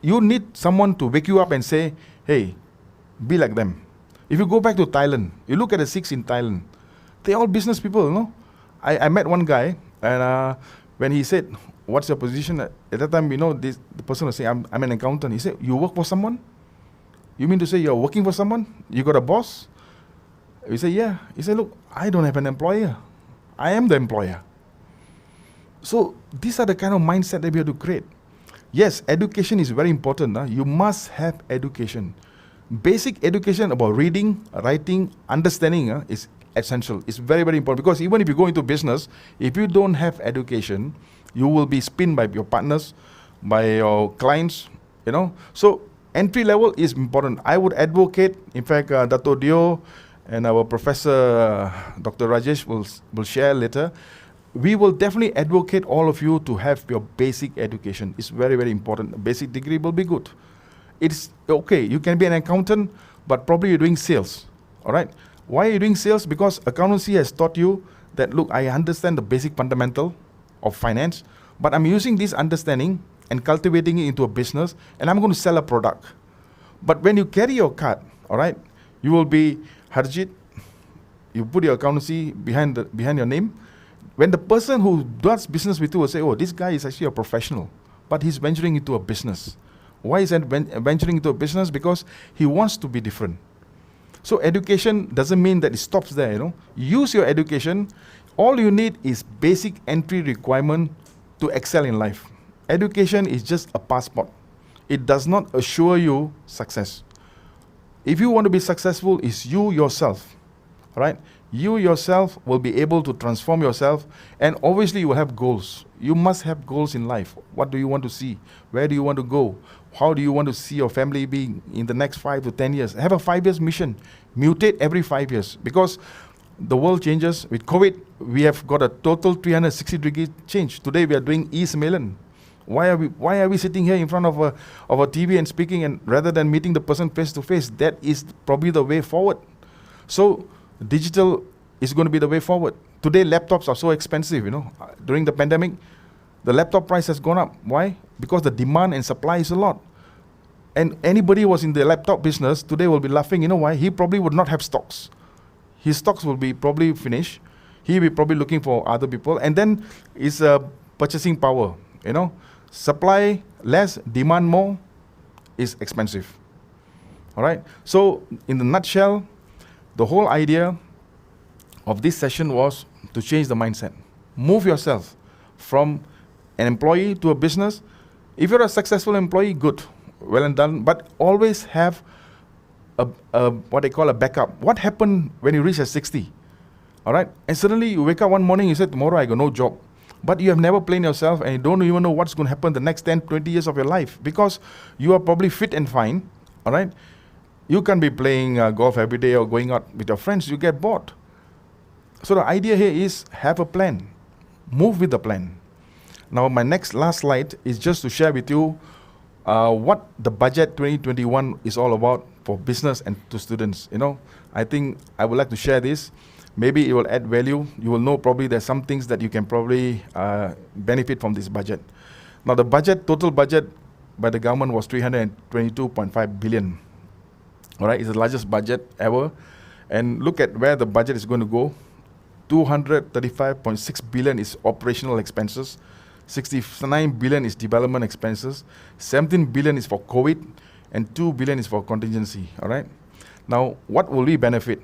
You need someone to wake you up and say, hey, be like them. If you go back to Thailand, you look at the Sikhs in Thailand, they're all business people, I met one guy, and when he said, what's your position? At that time, the person was saying, I'm an accountant. He said, you work for someone? You mean to say you're working for someone? You got a boss? We said, yeah. He said, look, I don't have an employer. I am the employer. So these are the kind of mindset that we have to create. Yes, education is very important. You must have education. Basic education about reading, writing, understanding is essential. It's very, very important, because even if you go into business, if you don't have education, you will be spinned by your partners, by your clients, So entry level is important. I would advocate, in fact, Dato Dio and our professor, Dr. Rajesh, will share later. We will definitely advocate all of you to have your basic education. It's very, very important. A basic degree will be good. It's okay, you can be an accountant, but probably you're doing sales. All right? Why are you doing sales? Because accountancy has taught you that, look, I understand the basic fundamental of finance, but I'm using this understanding and cultivating it into a business, and I'm going to sell a product. But when you carry your card, all right, you will be Harjit. You put your accountancy behind your name. When the person who does business with you will say, oh, this guy is actually a professional, but he's venturing into a business. Why is he venturing into a business? Because he wants to be different. So education doesn't mean that it stops there, Use your education. All you need is basic entry requirement to excel in life. Education is just a passport. It does not assure you success. If you want to be successful, it's you yourself, all right? You yourself will be able to transform yourself, and obviously you will have goals. You must have goals in life. What do you want to see? Where do you want to go? How do you want to see your family being in the next 5 to 10 years? Have a 5 years mission. Mutate every 5 years, because the world changes. With COVID, we have got a total 360-degree change. Today we are doing e-Samelan. Why are we sitting here in front of a TV and speaking, and rather than meeting the person face to face? That is probably the way forward. So digital is going to be the way forward. Today laptops are so expensive, During the pandemic, the laptop price has gone up. Why? Because the demand and supply is a lot. And anybody who was in the laptop business today will be laughing. You know why? He probably would not have stocks. His stocks will be probably finished. He will be probably looking for other people. And then is purchasing power, Supply less, demand more is expensive. All right. So in the nutshell, the whole idea of this session was to change the mindset. Move yourself from an employee to a business. If you're a successful employee, good, well and done. But always have what they call a backup. What happened when you reach 60? All right. And suddenly you wake up one morning, you say, tomorrow I got no job. But you have never planned yourself, and you don't even know what's going to happen the next 10, 20 years of your life, because you are probably fit and fine, all right? You can't be playing golf every day or going out with your friends. You get bored. So the idea here is have a plan. Move with the plan. Now, my last slide is just to share with you what the budget 2021 is all about for business and to students. I think I would like to share this. Maybe it will add value. You will know probably there's some things that you can probably benefit from this budget. Now the total budget by the government was 322.5 billion. All right, it's the largest budget ever. And look at where the budget is going to go. 235.6 billion is operational expenses. 69 billion is development expenses. 17 billion is for COVID, and 2 billion is for contingency. All right. Now, what will we benefit?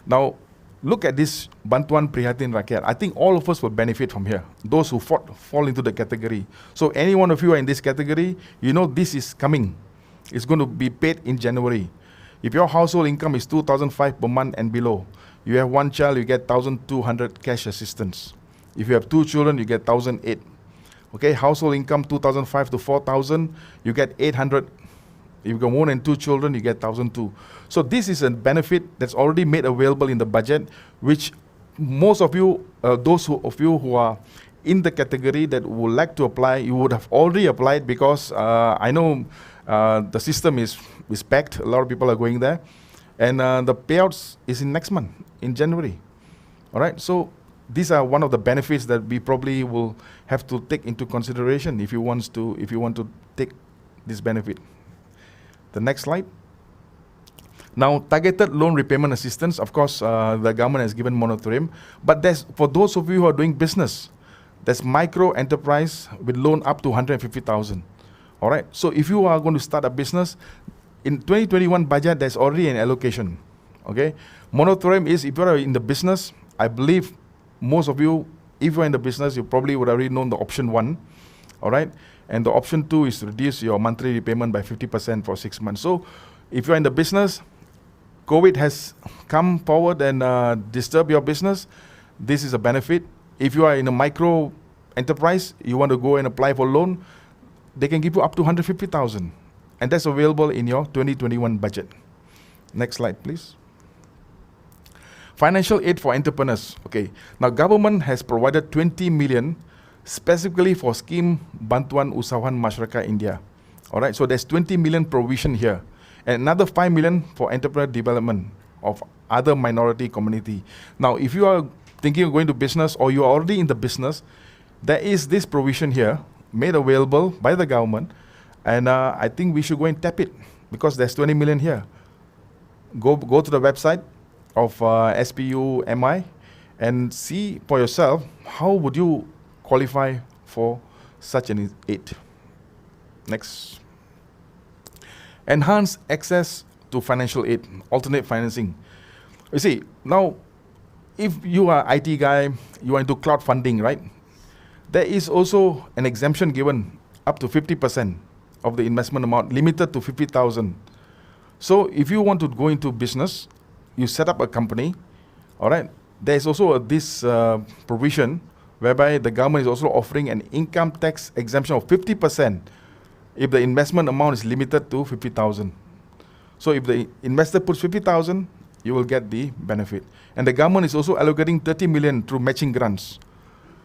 Now, look at this Bantuan Prihatin Rakyat. I think all of us will benefit from here. Those who fall into the category. So any one of you are in this category, this is coming. It's going to be paid in January. If your household income is 2,500 per month and below, you have one child, you get 1,200 cash assistance. If you have 2 children, you get 1,008. Okay, household income 2,500 to 4,000, you get 800. If you got more than 2 children, you get 1,002. So this is a benefit that's already made available in the budget, which most of you, those of you who are in the category that would like to apply, you would have already applied, because I know the system is packed. A lot of people are going there. And the payouts is in next month, in January. All right, so these are one of the benefits that we probably will have to take into consideration if you want to take this benefit. The next slide. Now, targeted loan repayment assistance, of course, the government has given moratorium, but there's, for those of you who are doing business, there's micro enterprise with loan up to 150,000. All right. So if you are going to start a business, in 2021 budget, there's already an allocation. Okay. Moratorium is if you are in the business, I believe most of you, if you're in the business, you probably would have already known the option 1. All right. And the option 2 is to reduce your monthly repayment by 50% for 6 months. So if you're in the business, COVID has come forward and disturbed your business, this is a benefit. If you are in a micro enterprise, you want to go and apply for loan, they can give you up to 150,000. And that's available in your 2021 budget. Next slide, please. Financial aid for entrepreneurs. Okay. Now, government has provided 20 million specifically for scheme Bantuan Usahawan Masyarakat India. All right. So there's 20 million provision here, and another 5 million for entrepreneur development of other minority community. Now, if you are thinking of going to business or you are already in the business, there is this provision here made available by the government, and I think we should go and tap it because there's 20 million here. Go to the website of SPUMI and see for yourself how would you qualify for such an aid. Next. Enhance access to financial aid, alternate financing. You see, now, if you are IT guy, you are into cloud funding, right? There is also an exemption given up to 50% of the investment amount, limited to 50,000. So if you want to go into business, you set up a company, all right? There is also this provision whereby the government is also offering an income tax exemption of 50% if the investment amount is limited to 50,000. So if the investor puts 50,000, you will get the benefit. And the government is also allocating 30 million through matching grants.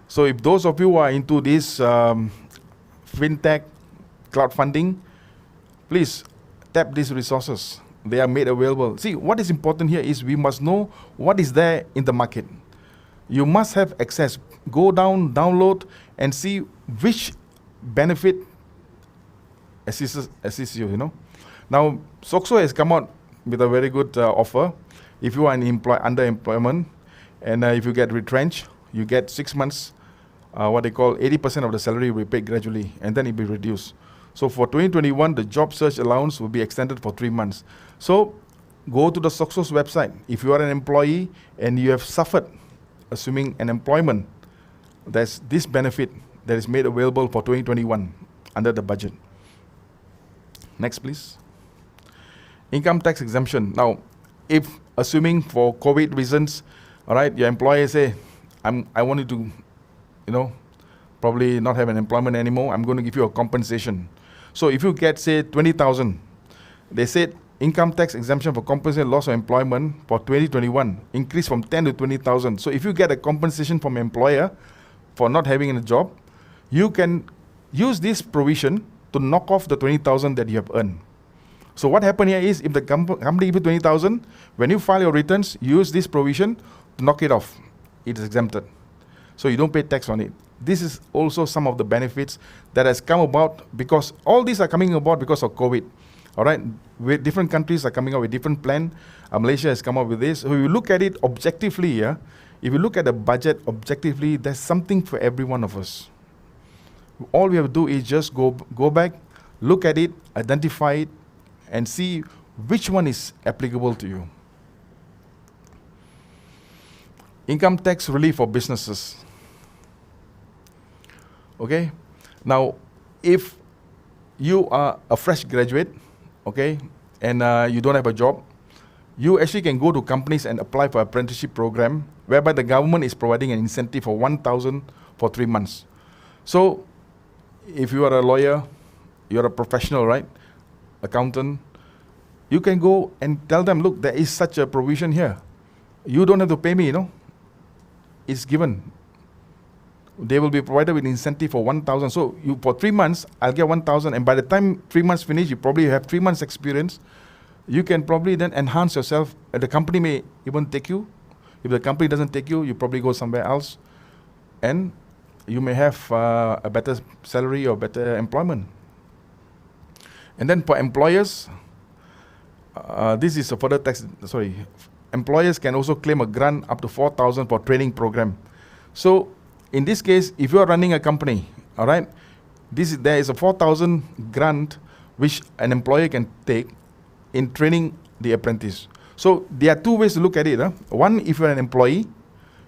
So if those of you who are into this fintech, cloud funding, please tap these resources. They are made available. See, what is important here is we must know what is there in the market. You must have access. Go down, download, and see which benefit assists you, Now, SOCSO has come out with a very good offer. If you are in underemployment, and if you get retrenched, you get 6 months, what they call 80% of the salary will be paid gradually, and then it will be reduced. So for 2021, the job search allowance will be extended for 3 months. So go to the SOCSO's website. If you are an employee and you have suffered, assuming an employment, there's this benefit that is made available for 2021 under the budget. Next, please. Income tax exemption. Now, if assuming for COVID reasons, all right, your employer say, I want you to, probably not have an employment anymore, I'm going to give you a compensation. So if you get, say, 20,000, they said income tax exemption for compensation loss of employment for 2021 increased from 10 to 20,000. So if you get a compensation from employer for not having a job, you can use this provision to knock off the 20,000 that you have earned. So what happened here is, if the company gives you 20,000, when you file your returns, use this provision to knock it off. It is exempted. So you don't pay tax on it. This is also some of the benefits that has come about, because all these are coming about because of COVID. All right, different countries are coming up with different plan. Malaysia has come up with this. So if you look at it objectively, if you look at the budget objectively, there's something for every one of us. All we have to do is just go back, look at it, identify it, and see which one is applicable to you. Income tax relief for businesses. Okay, now if you are a fresh graduate, okay, and you don't have a job, you actually can go to companies and apply for apprenticeship program, whereby the government is providing an incentive for 1,000 for 3 months. So if you are a lawyer, you're a professional, right, accountant, you can go and tell them, look, there is such a provision here. You don't have to pay me, It's given. They will be provided with incentive for 1,000. So you, for 3 months, I'll get 1,000. And by the time 3 months finish, you probably have 3 months experience. You can probably then enhance yourself. The company may even take you. If the company doesn't take you, you probably go somewhere else. And you may have a better salary or better employment. And then for employers, this is a further tax, employers can also claim a grant up to 4,000 for training program. So in this case, if you are running a company, all right, there is a 4,000 grant which an employer can take in training the apprentice. So there are two ways to look at it. One, if you're an employee,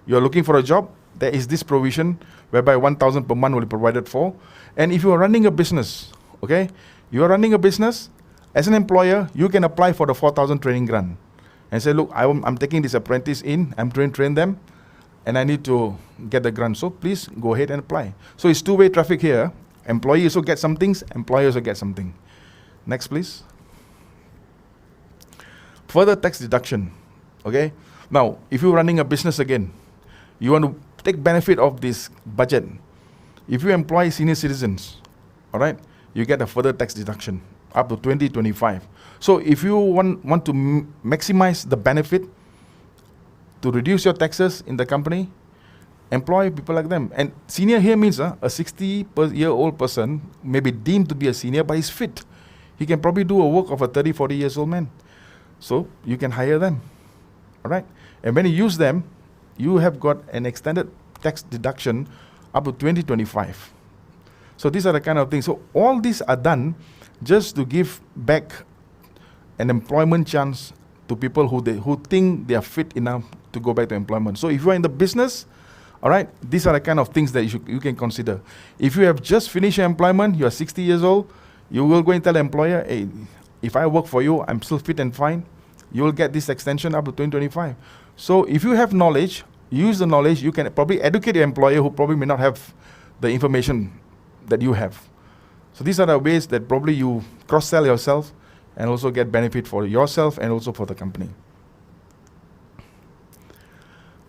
you're looking for a job, there is this provision whereby 1,000 per month will be provided for. And if you are running a business, okay, you are running a business, as an employer, you can apply for the 4,000 training grant and say, look, I'm taking this apprentice in, I'm trying to train them, and I need to get the grant. So please go ahead and apply. So it's two-way traffic here. Employee also get some things, employer also get something. Next, please. Further tax deduction. Okay. Now, if you're running a business again, you want to take benefit of this budget. If you employ senior citizens, all right, you get a further tax deduction up to 2025. So if you want to maximize the benefit to reduce your taxes in the company, employ people like them. And senior here means a 60-year-old person may be deemed to be a senior, but he's fit. He can probably do a work of a 30, 40 years old man. So you can hire them, all right? And when you use them, you have got an extended tax deduction up to 2025. So these are the kind of things. So all these are done just to give back an employment chance to people who think they are fit enough to go back to employment. So if you are in the business, all right, these are the kind of things that you can consider. If you have just finished your employment, you are 60 years old, you will go and tell the employer, hey, if I work for you, I'm still fit and fine, you will get this extension up to 2025. So if you have knowledge, use the knowledge, you can probably educate your employer who probably may not have the information that you have. So these are the ways that probably you cross-sell yourself and also get benefit for yourself and also for the company.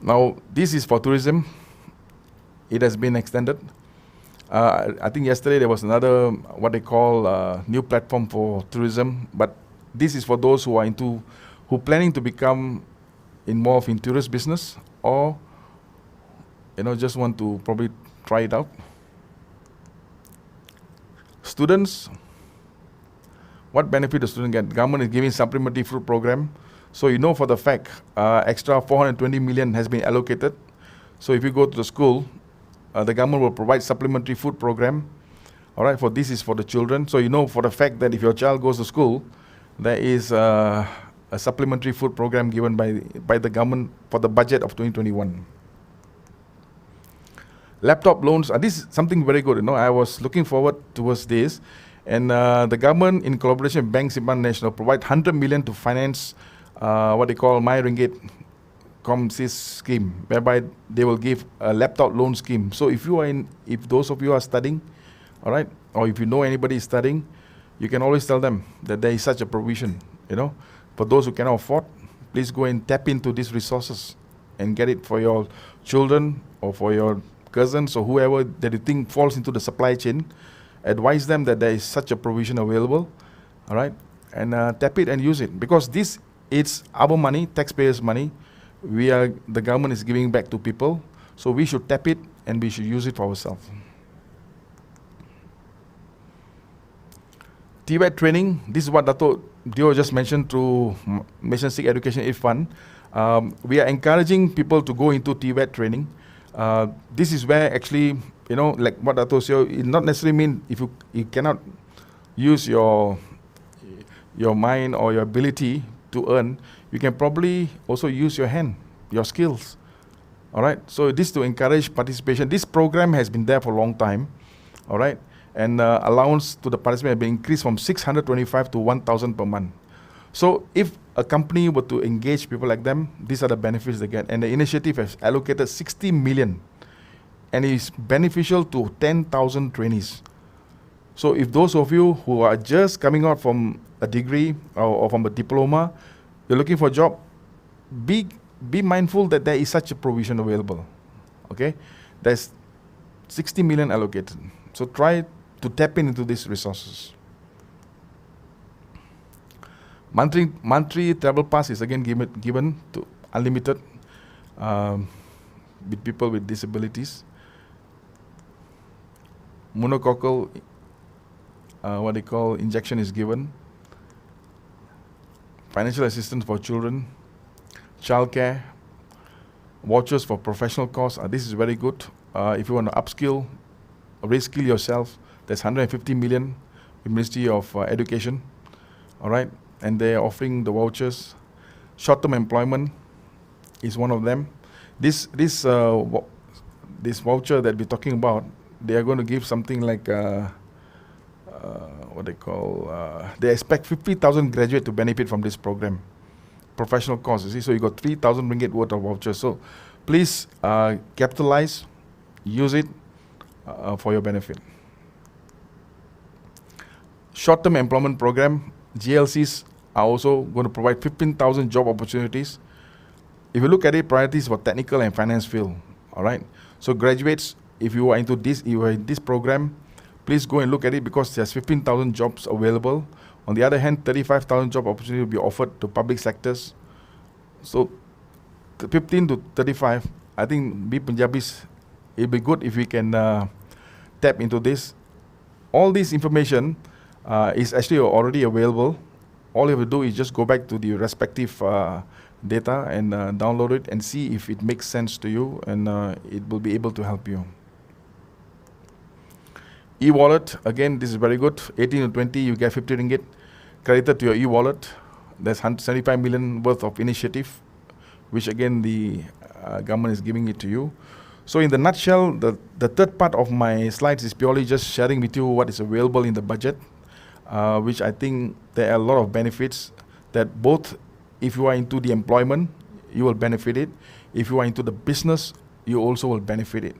Now, this is for tourism. It has been extended. I think yesterday there was another, what they call new platform for tourism, but this is for those who are planning to become involved in tourist business, or just want to probably try it out. Students, what benefit the student get? Government is giving supplementary food program. So for the fact, extra 420 million has been allocated. So if you go to the school, the government will provide supplementary food program. All right, this is for the children. So for the fact that if your child goes to school, there is a supplementary food program given by the government for the budget of 2021. Laptop loans, this is something very good. I was looking forward towards this. And the government, in collaboration with Bank Simpan Nasional, provide 100 million to finance what they call My Ringgit Comsys scheme, whereby they will give a laptop loan scheme. So if those of you are studying, all right, or if you know anybody is studying, you can always tell them that there is such a provision. For those who cannot afford, please go and tap into these resources and get it for your children or for your cousins or whoever that you think falls into the supply chain. Advise them that there is such a provision available, all right, and tap it and use it, because it's our money, taxpayers' money. The government is giving back to people, so we should tap it and we should use it for ourselves. TVET training, this is what Dato' Dio just mentioned through Malaysian Sikh Education Aid Fund. We are encouraging people to go into TVET training. This is where actually, like what Dato' said, it not necessarily mean if you cannot use your mind or your ability to earn, you can probably also use your hand, your skills. All right. So this to encourage participation. This program has been there for a long time. All right. And allowance to the participant has been increased from 625 to 1,000 per month. So if a company were to engage people like them, these are the benefits they get. And the initiative has allocated 60 million and is beneficial to 10,000 trainees. So if those of you who are just coming out from a degree or from a diploma, you're looking for a job, be mindful that there is such a provision available. Okay? There's 60 million allocated. So try to tap into these resources. Monthly travel pass is again given to unlimited with people with disabilities. Monococcal, what they call injection is given. Financial assistance for children, childcare, vouchers for professional course. This is very good. If you want to upskill, reskill yourself, there's 150 million with Ministry of Education. All right, and they're offering the vouchers. Short-term employment is one of them. This voucher that we're talking about, they are going to give something like what they call. They expect 50,000 graduates to benefit from this program, professional course. You see, so you got 3,000 ringgit worth of vouchers. So please capitalize, use it for your benefit. Short-term employment program, GLCs are also going to provide 15,000 job opportunities. If you look at it, priorities for technical and finance field. All right. So graduates, if you are into this, you are in this program, please go and look at it because there's 15,000 jobs available. On the other hand, 35,000 job opportunities will be offered to public sectors. So 15 to 35, I think we Punjabis, it'll be good if we can tap into this. All this information is actually already available. All you have to do is just go back to the respective data and download it and see if it makes sense to you, and it will be able to help you. E-wallet, again, this is very good. 18 to 20, you get 50 ringgit credited to your e-wallet. there's 175 million worth of initiative, which again the government is giving it to you. So in the nutshell, the third part of my slides is purely just sharing with you what is available in the budget, which I think there are a lot of benefits that both if you are into the employment, you will benefit it. If you are into the business, you also will benefit it.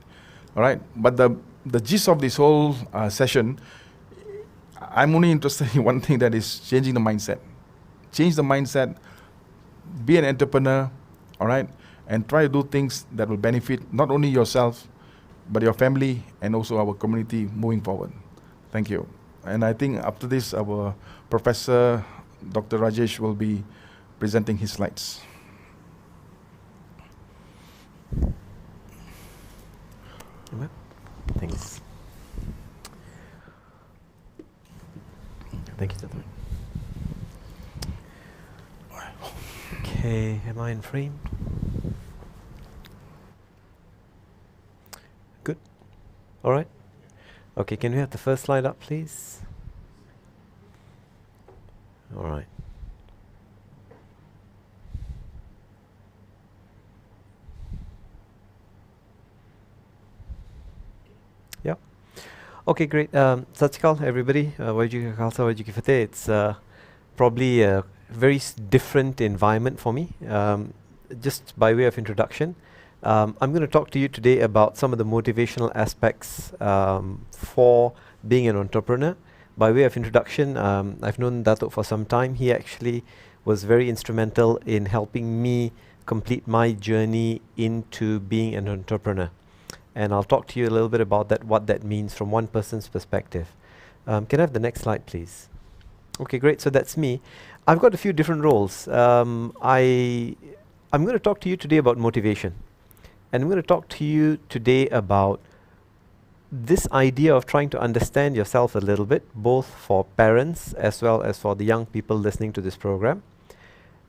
All right. But the gist of this whole session, I'm only interested in one thing, that is changing the mindset. Change the mindset, be an entrepreneur, all right, and try to do things that will benefit not only yourself, but your family and also our community moving forward. Thank you. And I think after this, our Professor Dr. Rajesh will be presenting his slides. Thanks. Thank you, gentlemen. Okay, am I in frame? Good. All right. Okay, can we have the first slide up, please? All right. Yep. Okay, great. Satchikal, everybody. Wajiki Khalsa, Wajiki Fateh. It's probably a very different environment for me. Just by way of introduction, I'm going to talk to you today about some of the motivational aspects for being an entrepreneur. By way of introduction, I've known Datuk for some time. He actually was very instrumental in helping me complete my journey into being an entrepreneur. And I'll talk to you a little bit about that, what that means from one person's perspective. Can I have the next slide, please? Okay, great. So that's me. I've got a few different roles. I'm going to talk to you today about motivation. And I'm going to talk to you today about this idea of trying to understand yourself a little bit, both for parents as well as for the young people listening to this program.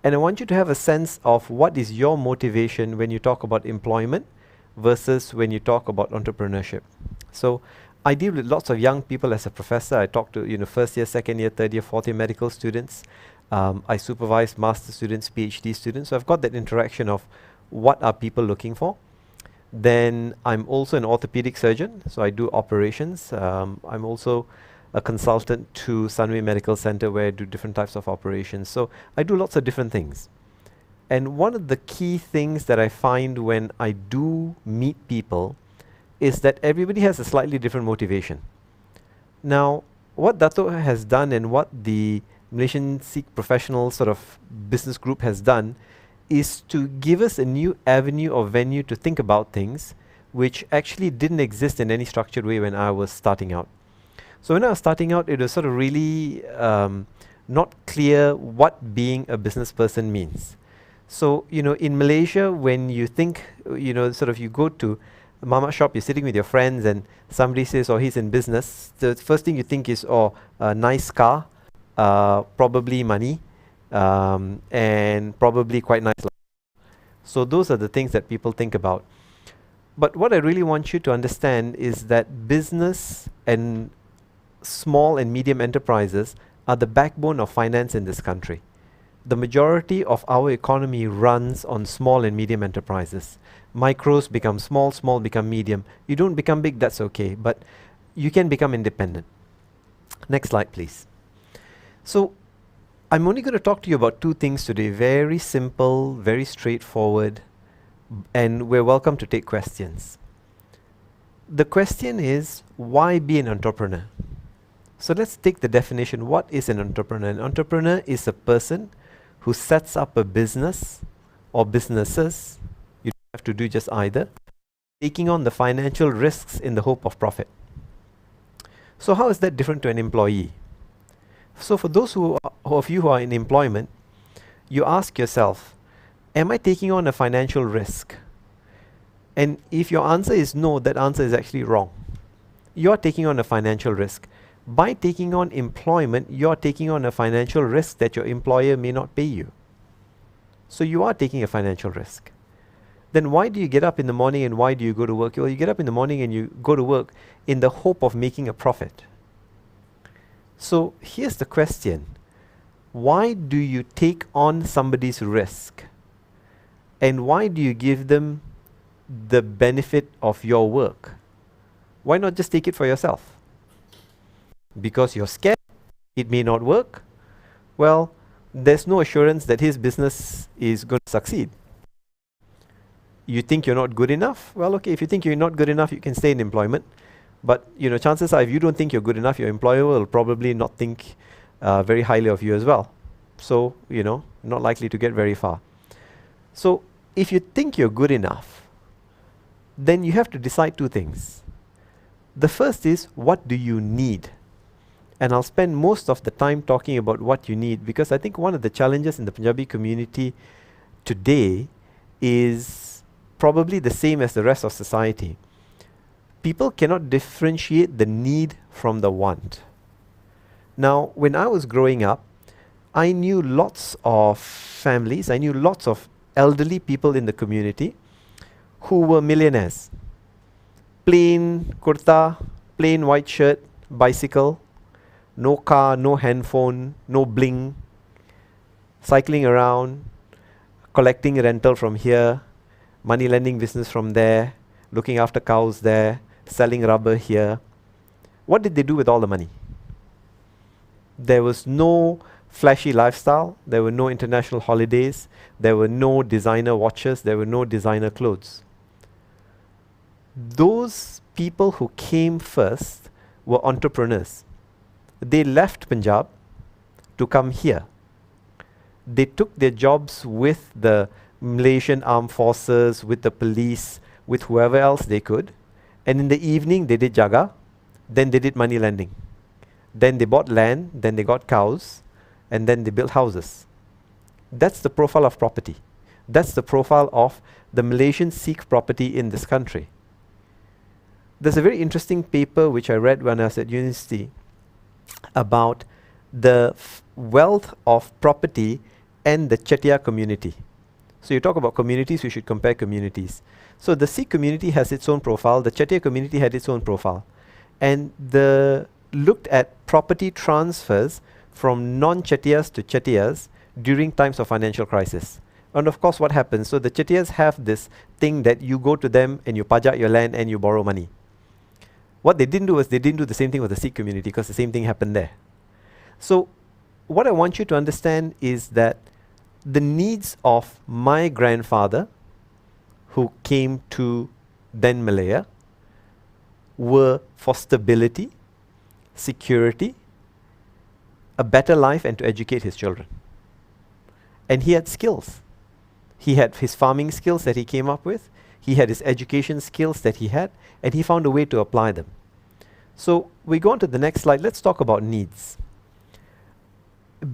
And I want you to have a sense of what is your motivation when you talk about employment versus when you talk about entrepreneurship. So I deal with lots of young people as a professor. I talk to first year, second year, third year, fourth year medical students. I supervise master students, PhD students. So I've got that interaction of what are people looking for. Then I'm also an orthopedic surgeon, so I do operations. I'm also a consultant to Sunway Medical Center where I do different types of operations. So I do lots of different things. And one of the key things that I find when I do meet people is that everybody has a slightly different motivation. Now, what Dato has done and what the Malaysian Sikh professional sort of business group has done is to give us a new avenue or venue to think about things which actually didn't exist in any structured way when I was starting out. So when I was starting out, it was sort of really not clear what being a business person means. So, in Malaysia, when you think, sort of you go to a mama shop, you're sitting with your friends and somebody says, oh, he's in business. The first thing you think is, oh, a nice car, probably money, and probably quite nice life. So those are the things that people think about. But what I really want you to understand is that business and small and medium enterprises are the backbone of finance in this country. The majority of our economy runs on small and medium enterprises. Micros become small, small become medium. You don't become big, that's okay, but you can become independent. Next slide, please. So I'm only going to talk to you about two things today, very simple, very straightforward, and we're welcome to take questions. The question is, why be an entrepreneur? So let's take the definition. What is an entrepreneur? An entrepreneur is a person who sets up a business or businesses, you don't have to do just either, taking on the financial risks in the hope of profit. So how is that different to an employee? So for those of you who are in employment, you ask yourself, am I taking on a financial risk? And if your answer is no, that answer is actually wrong. You're taking on a financial risk. By taking on employment, you're taking on a financial risk that your employer may not pay you. So you are taking a financial risk. Then why do you get up in the morning and why do you go to work? Well, you get up in the morning and you go to work in the hope of making a profit. So here's the question. why do you take on somebody's risk? And why do you give them the benefit of your work? Why not just take it for yourself? Because you're scared it may not work? Well, there's no assurance that his business is going to succeed. You think you're not good enough? Well, okay, if you think you're not good enough, you can stay in employment. But chances are, if you don't think you're good enough, your employer will probably not think very highly of you as well. So, not likely to get very far. So, if you think you're good enough, then you have to decide two things. The first is, what do you need? And I'll spend most of the time talking about what you need, because I think one of the challenges in the Punjabi community today is probably the same as the rest of society. People cannot differentiate the need from the want. Now, when I was growing up, I knew lots of families, I knew lots of elderly people in the community who were millionaires. Plain kurta, plain white shirt, bicycle, no car, no handphone, no bling, cycling around, collecting rental from here, money lending business from there, looking after cows there, selling rubber here. What did they do with all the money? There was no flashy lifestyle, there were no international holidays, there were no designer watches, there were no designer clothes. Those people who came first were entrepreneurs. They left Punjab to come here. They took their jobs with the Malaysian armed forces, with the police, with whoever else they could. And in the evening, they did jaga. Then they did money lending. Then they bought land. Then they got cows. And then they built houses. That's the profile of property. That's the profile of the Malaysian Sikh property in this country. There's a very interesting paper which I read when I was at university about the wealth of property and the Chettiar community. So you talk about communities, we should compare communities. So the Sikh community has its own profile, the Chettiar community had its own profile. And looked at property transfers from non-Chettiars to Chettiars during times of financial crisis. And of course, what happens? So the Chettiars have this thing that you go to them and you pajak your land and you borrow money. What they didn't do was they didn't do the same thing with the Sikh community, because the same thing happened there. So what I want you to understand is that the needs of my grandfather, who came to then Malaya, were for stability, security, a better life, and to educate his children. And he had skills. He had his farming skills that he came up with. He had his education skills that he had, and he found a way to apply them. So we go on to the next slide. Let's talk about needs.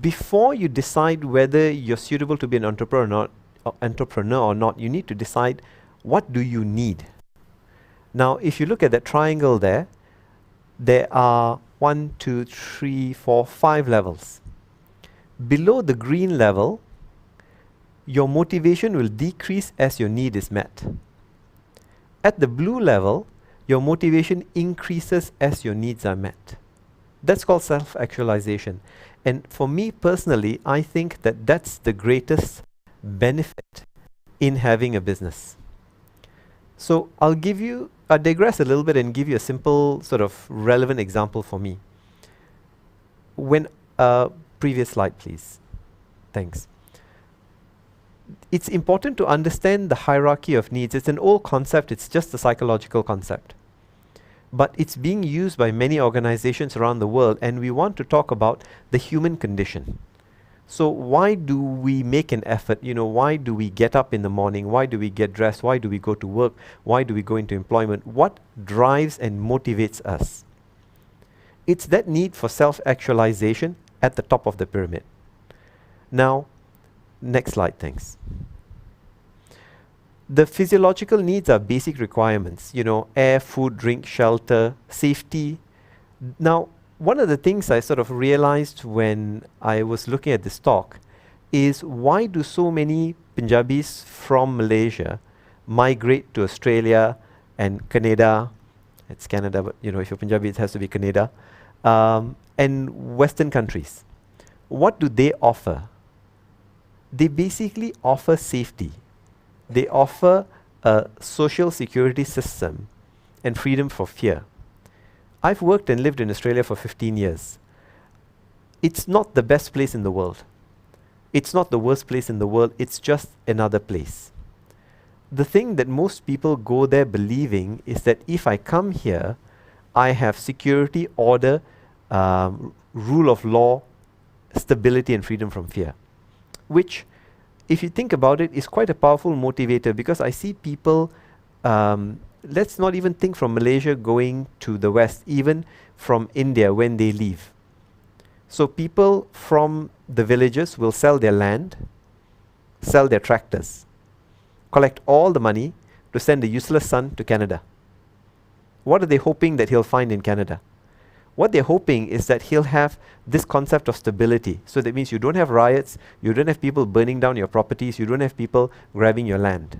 Before you decide whether you're suitable to be an entrepreneur or not, you need to decide, what do you need? Now, if you look at that triangle there are 1, 2, 3, 4, 5 levels. Below the green level, your motivation will decrease as your need is met. At the blue level, your motivation increases as your needs are met. That's called self-actualization. And for me personally, I think that that's the greatest benefit in having a business. So I'll digress a little bit and give you a simple sort of relevant example for me. Previous slide, please. Thanks. It's important to understand the hierarchy of needs. It's an old concept, it's just a psychological concept. But it's being used by many organizations around the world, and we want to talk about the human condition. So why do we make an effort? Why do we get up in the morning? Why do we get dressed? Why do we go to work? Why do we go into employment? What drives and motivates us? It's that need for self-actualization at the top of the pyramid. Now, next slide, thanks. The physiological needs are basic requirements, air, food, drink, shelter, safety. Now, one of the things I sort of realized when I was looking at this talk is, why do so many Punjabis from Malaysia migrate to Australia and Canada? It's Canada, but if you're Punjabi, it has to be Canada, and Western countries. what do they offer? They basically offer safety. They offer a social security system and freedom for fear. I've worked and lived in Australia for 15 years. It's not the best place in the world. It's not the worst place in the world. It's just another place. The thing that most people go there believing is that if I come here, I have security, order, rule of law, stability and freedom from fear. Which, if you think about it, is quite a powerful motivator, because I see people, let's not even think from Malaysia going to the West, even from India when they leave. So people from the villages will sell their land, sell their tractors, collect all the money to send a useless son to Canada. What are they hoping that he'll find in Canada? What they're hoping is that he'll have this concept of stability. So that means you don't have riots, you don't have people burning down your properties, you don't have people grabbing your land.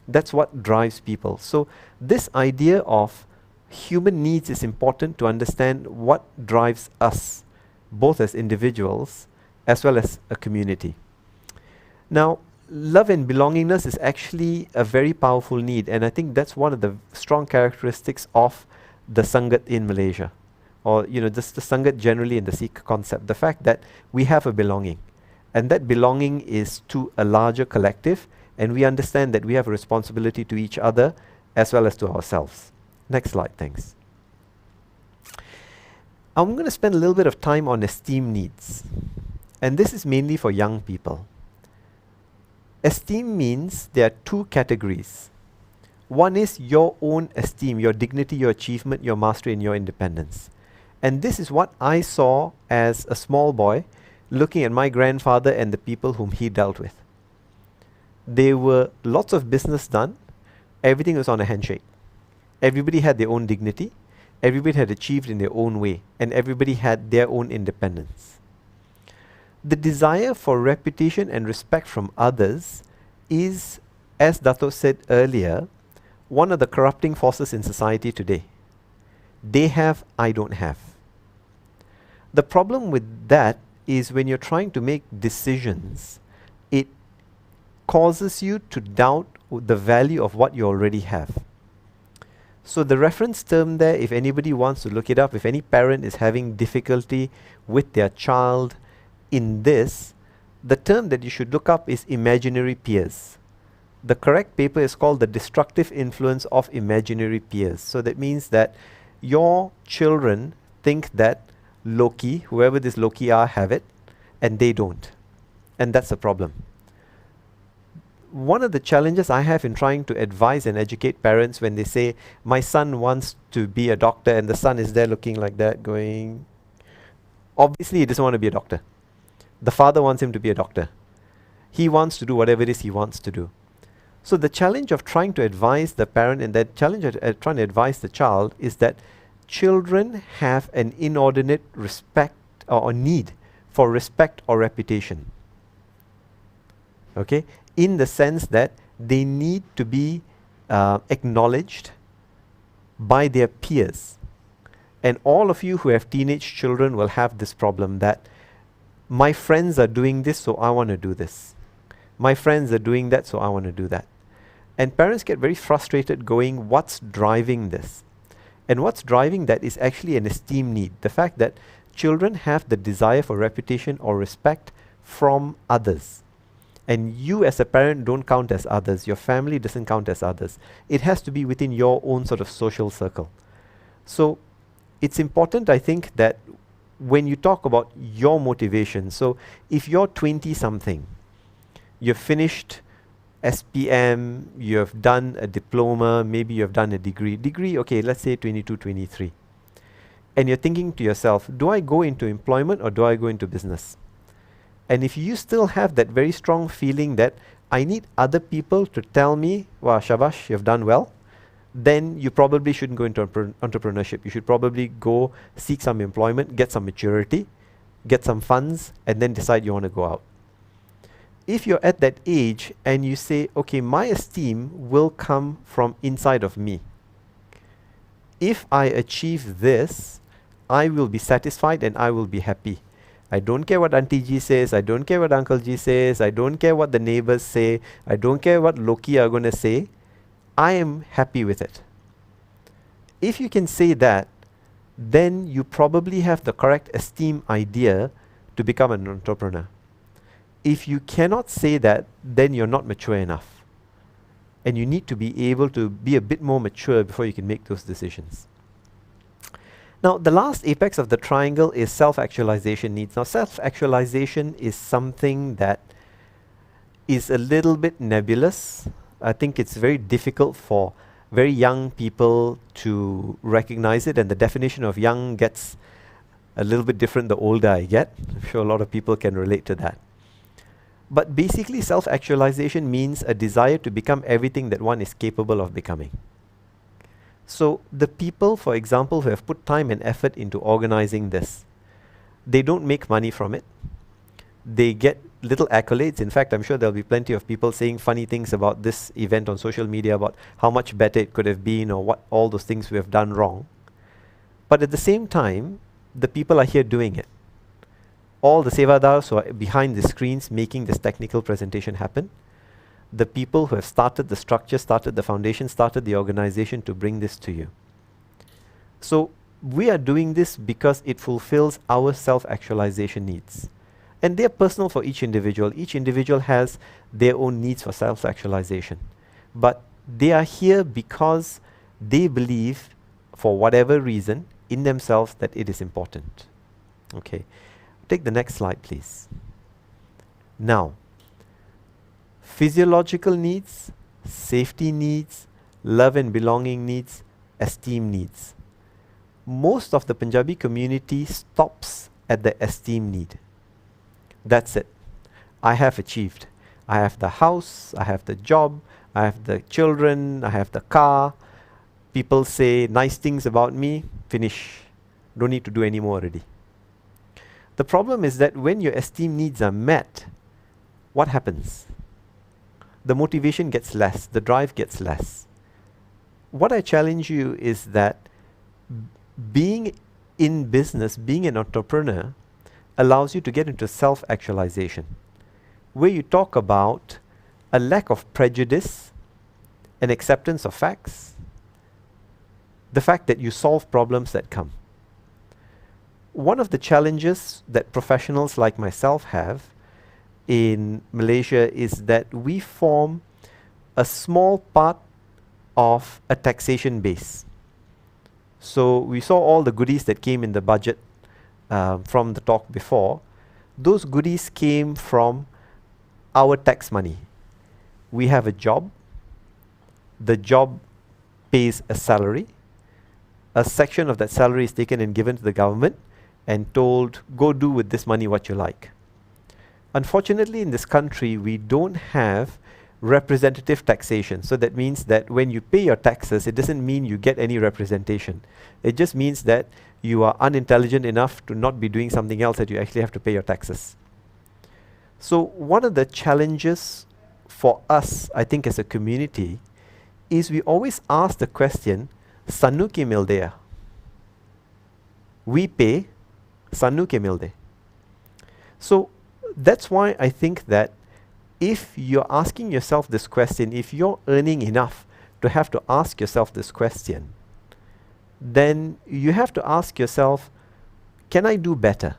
That's what drives people. So this idea of human needs is important to understand what drives us, both as individuals as well as a community. Now, love and belongingness is actually a very powerful need, and I think that's one of the strong characteristics of the Sangat in Malaysia, or just the Sangat generally in the Sikh concept. The fact that we have a belonging, and that belonging is to a larger collective, and we understand that we have a responsibility to each other as well as to ourselves. Next slide, thanks. I'm going to spend a little bit of time on esteem needs, and this is mainly for young people. Esteem means there are two categories. One is your own esteem, your dignity, your achievement, your mastery, and your independence. And this is what I saw as a small boy looking at my grandfather and the people whom he dealt with. There were lots of business done. Everything was on a handshake. Everybody had their own dignity. Everybody had achieved in their own way. And everybody had their own independence. The desire for reputation and respect from others is, as Dato said earlier, one of the corrupting forces in society today. They have, I don't have. The problem with that is when you're trying to make decisions, it causes you to doubt the value of what you already have. So the reference term there, if anybody wants to look it up, if any parent is having difficulty with their child in this, the term that you should look up is imaginary peers. The correct paper is called The Destructive Influence of Imaginary Peers. So that means that your children think that Loki, whoever this Loki are, have it, and they don't. And that's a problem. One of the challenges I have in trying to advise and educate parents when they say, my son wants to be a doctor, and the son is there looking like that, going, obviously he doesn't want to be a doctor. The father wants him to be a doctor. He wants to do whatever it is he wants to do. So the challenge of trying to advise the parent and that challenge of trying to advise the child is that children have an inordinate respect or need for respect or reputation. Okay? In the sense that they need to be acknowledged by their peers. And all of you who have teenage children will have this problem that my friends are doing this, so I want to do this. My friends are doing that, so I want to do that. And parents get very frustrated going, what's driving this? And what's driving that is actually an esteem need. The fact that children have the desire for reputation or respect from others. And you as a parent don't count as others. Your family doesn't count as others. It has to be within your own sort of social circle. So it's important, I think, that when you talk about your motivation, so if you're 20-something, you've finished SPM, you have done a diploma, maybe you have done a degree, okay, let's say 22, 23. And you're thinking to yourself, do I go into employment or do I go into business? And if you still have that very strong feeling that I need other people to tell me, wow, shabash, you've done well, then you probably shouldn't go into entrepreneurship. You should probably go seek some employment, get some maturity, get some funds, and then decide you want to go out. If you're at that age and you say, okay, my esteem will come from inside of me. If I achieve this, I will be satisfied and I will be happy. I don't care what Auntie G says. I don't care what Uncle G says. I don't care what the neighbors say. I don't care what Loki are going to say. I am happy with it. If you can say that, then you probably have the correct esteem idea to become an entrepreneur. If you cannot say that, then you're not mature enough. And you need to be able to be a bit more mature before you can make those decisions. Now, the last apex of the triangle is self-actualization needs. Now, self-actualization is something that is a little bit nebulous. I think it's very difficult for very young people to recognize it, and the definition of young gets a little bit different the older I get. I'm sure a lot of people can relate to that. But basically, self-actualization means a desire to become everything that one is capable of becoming. So the people, for example, who have put time and effort into organizing this, they don't make money from it. They get little accolades. In fact, I'm sure there'll be plenty of people saying funny things about this event on social media about how much better it could have been or what all those things we have done wrong. But at the same time, the people are here doing it. All the Sewadars who are behind the screens making this technical presentation happen, the people who have started the structure, started the foundation, started the organization to bring this to you. So we are doing this because it fulfills our self-actualization needs. And they are personal for each individual. Each individual has their own needs for self-actualization. But they are here because they believe, for whatever reason, in themselves that it is important. Okay. Take the next slide, please. Now, physiological needs, safety needs, love and belonging needs, esteem needs. Most of the Punjabi community stops at the esteem need. That's it. I have achieved. I have the house, I have the job, I have the children, I have the car. People say nice things about me, finish. Don't need to do any more already. The problem is that when your esteem needs are met, what happens? The motivation gets less, the drive gets less. What I challenge you is that being in business, being an entrepreneur, allows you to get into self-actualization, where you talk about a lack of prejudice, an acceptance of facts, the fact that you solve problems that come. One of the challenges that professionals like myself have in Malaysia is that we form a small part of a taxation base. So we saw all the goodies that came in the budget from the talk before. Those goodies came from our tax money. We have a job. The job pays a salary. A section of that salary is taken and given to the government and told, go do with this money what you like. Unfortunately, in this country, we don't have representative taxation. So that means that when you pay your taxes, it doesn't mean you get any representation. It just means that you are unintelligent enough to not be doing something else that you actually have to pay your taxes. So one of the challenges for us, I think, as a community, is we always ask the question, Sannu ke milde? We pay, Sannu ke milde? So that's why I think that if you're asking yourself this question, if you're earning enough to have to ask yourself this question, then you have to ask yourself, can I do better?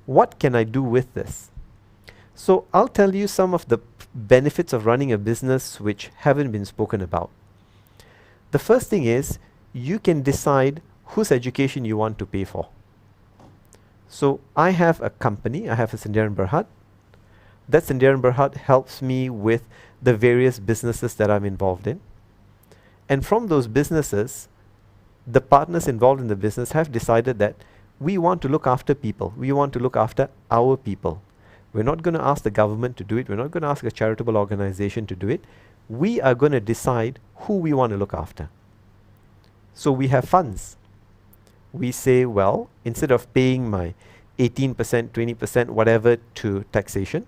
What can I do with this? So I'll tell you some of the benefits of running a business which haven't been spoken about. The first thing is you can decide whose education you want to pay for. So I have a company, I have a Sendirian Berhad. That Sendirian Berhad helps me with the various businesses that I'm involved in. And from those businesses, the partners involved in the business have decided that we want to look after people. We want to look after our people. We're not going to ask the government to do it. We're not going to ask a charitable organization to do it. We are going to decide who we want to look after. So we have funds. We say, well, instead of paying my 18%, 20%, whatever to taxation,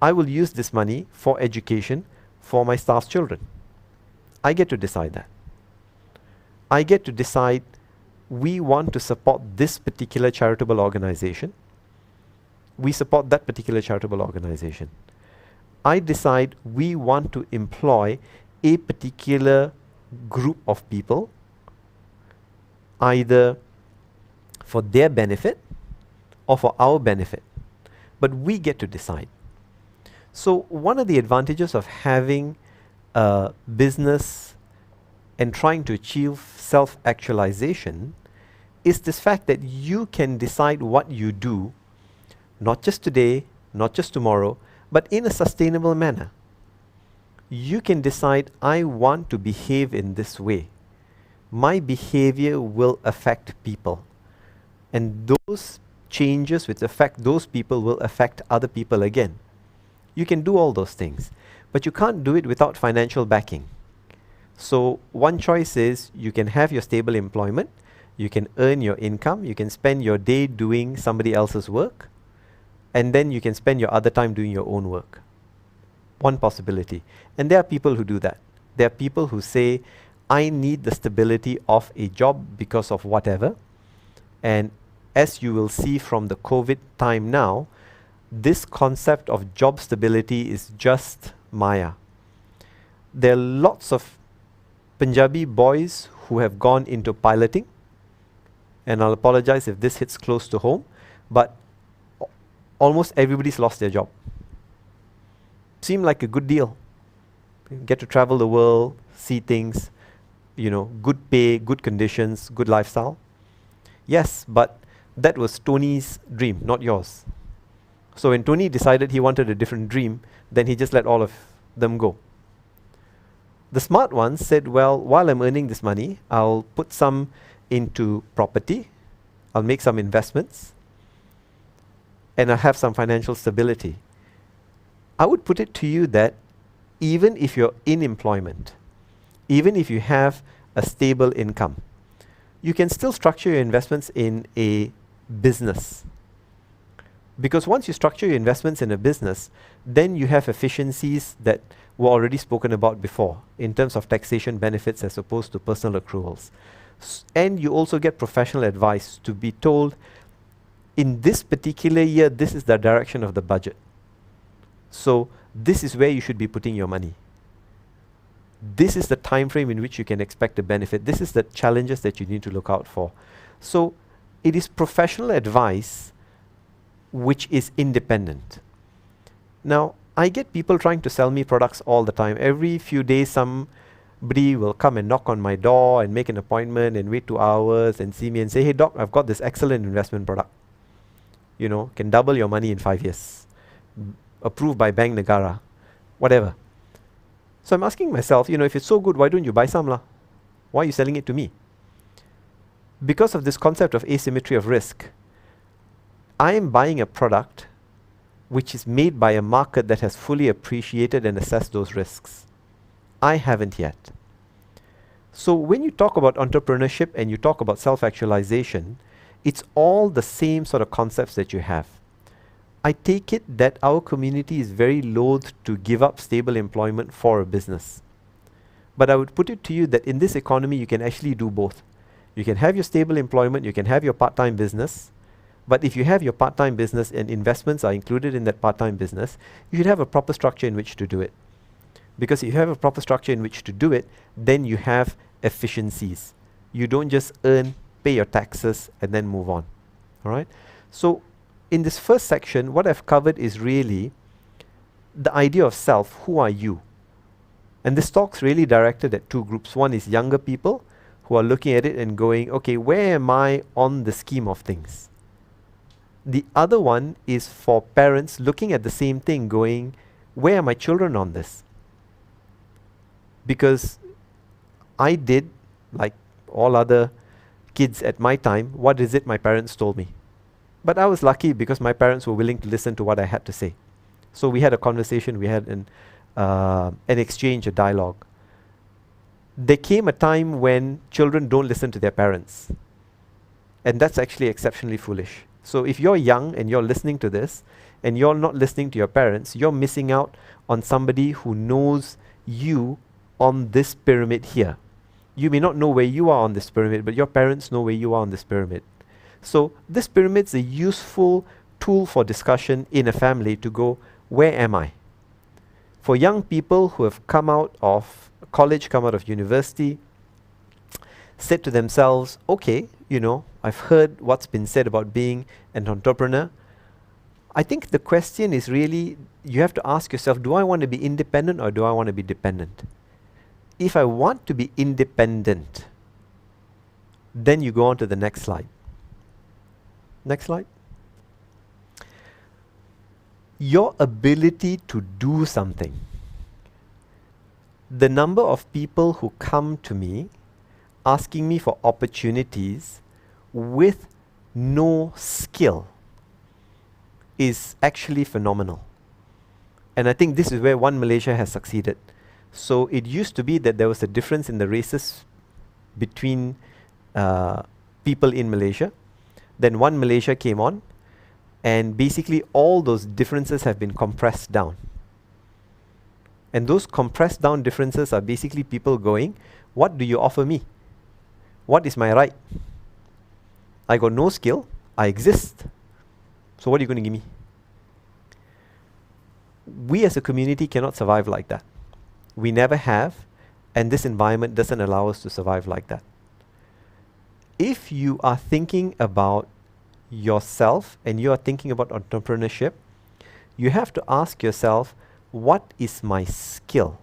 I will use this money for education for my staff's children. I get to decide that. I get to decide we want to support this particular charitable organization. We support that particular charitable organization. I decide we want to employ a particular group of people, either for their benefit or for our benefit. But we get to decide. So one of the advantages of having a business and trying to achieve self-actualization is this fact that you can decide what you do, not just today, not just tomorrow, but in a sustainable manner. You can decide, I want to behave in this way. My behavior will affect people. And those changes which affect those people will affect other people again. You can do all those things, but you can't do it without financial backing. So one choice is you can have your stable employment, you can earn your income, you can spend your day doing somebody else's work, and then you can spend your other time doing your own work. One possibility. And there are people who do that. There are people who say, I need the stability of a job because of whatever. And as you will see from the COVID time now, this concept of job stability is just Maya. There are lots of Punjabi boys who have gone into piloting, and I'll apologize if this hits close to home, but almost everybody's lost their job. Seemed like a good deal. You get to travel the world, see things, good pay, good conditions, good lifestyle. Yes, but that was Tony's dream, not yours. So when Tony decided he wanted a different dream, then he just let all of them go. The smart ones said, well, while I'm earning this money, I'll put some into property, I'll make some investments, and I'll have some financial stability. I would put it to you that even if you're in employment, even if you have a stable income, you can still structure your investments in a business. Because once you structure your investments in a business, then you have efficiencies that were already spoken about before in terms of taxation benefits as opposed to personal accruals. And you also get professional advice to be told, in this particular year, this is the direction of the budget. So this is where you should be putting your money. This is the time frame in which you can expect a benefit. This is the challenges that you need to look out for. So it is professional advice which is independent. Now, I get people trying to sell me products all the time. Every few days, somebody will come and knock on my door and make an appointment and wait 2 hours and see me and say, hey doc, I've got this excellent investment product. Can double your money in 5 years. Approved by Bank Negara. Whatever. So I'm asking myself, if it's so good, why don't you buy some lah? Why are you selling it to me? Because of this concept of asymmetry of risk, I am buying a product which is made by a market that has fully appreciated and assessed those risks. I haven't yet. So when you talk about entrepreneurship and you talk about self-actualization, it's all the same sort of concepts that you have. I take it that our community is very loath to give up stable employment for a business. But I would put it to you that in this economy, you can actually do both. You can have your stable employment, you can have your part-time business, but if you have your part-time business and investments are included in that part-time business, you should have a proper structure in which to do it. Because if you have a proper structure in which to do it, then you have efficiencies. You don't just earn, pay your taxes, and then move on. All right? So in this first section, what I've covered is really the idea of self. Who are you? And this talk's really directed at two groups. One is younger people who are looking at it and going, okay, where am I on the scheme of things? The other one is for parents looking at the same thing going, where are my children on this? Because I did, like all other kids at my time, what is it my parents told me? But I was lucky because my parents were willing to listen to what I had to say. So we had a conversation, we had an exchange, a dialogue. There came a time when children don't listen to their parents. And that's actually exceptionally foolish. So if you're young and you're listening to this and you're not listening to your parents, you're missing out on somebody who knows you on this pyramid here. You may not know where you are on this pyramid, but your parents know where you are on this pyramid. So this pyramid is a useful tool for discussion in a family to go, where am I? For young people who have come out of college, come out of university, said to themselves, okay, I've heard what's been said about being an entrepreneur. I think the question is really, you have to ask yourself, do I want to be independent or do I want to be dependent? If I want to be independent, then you go on to the next slide. Next slide. Your ability to do something. The number of people who come to me asking me for opportunities with no skill is actually phenomenal. And I think this is where One Malaysia has succeeded. So it used to be that there was a difference in the races between people in Malaysia. Then One Malaysia came on, and basically all those differences have been compressed down. And those compressed down differences are basically people going, what do you offer me? What is my right? I got no skill, I exist. So what are you going to give me? We as a community cannot survive like that. We never have, and this environment doesn't allow us to survive like that. If you are thinking about yourself and you are thinking about entrepreneurship, you have to ask yourself, what is my skill?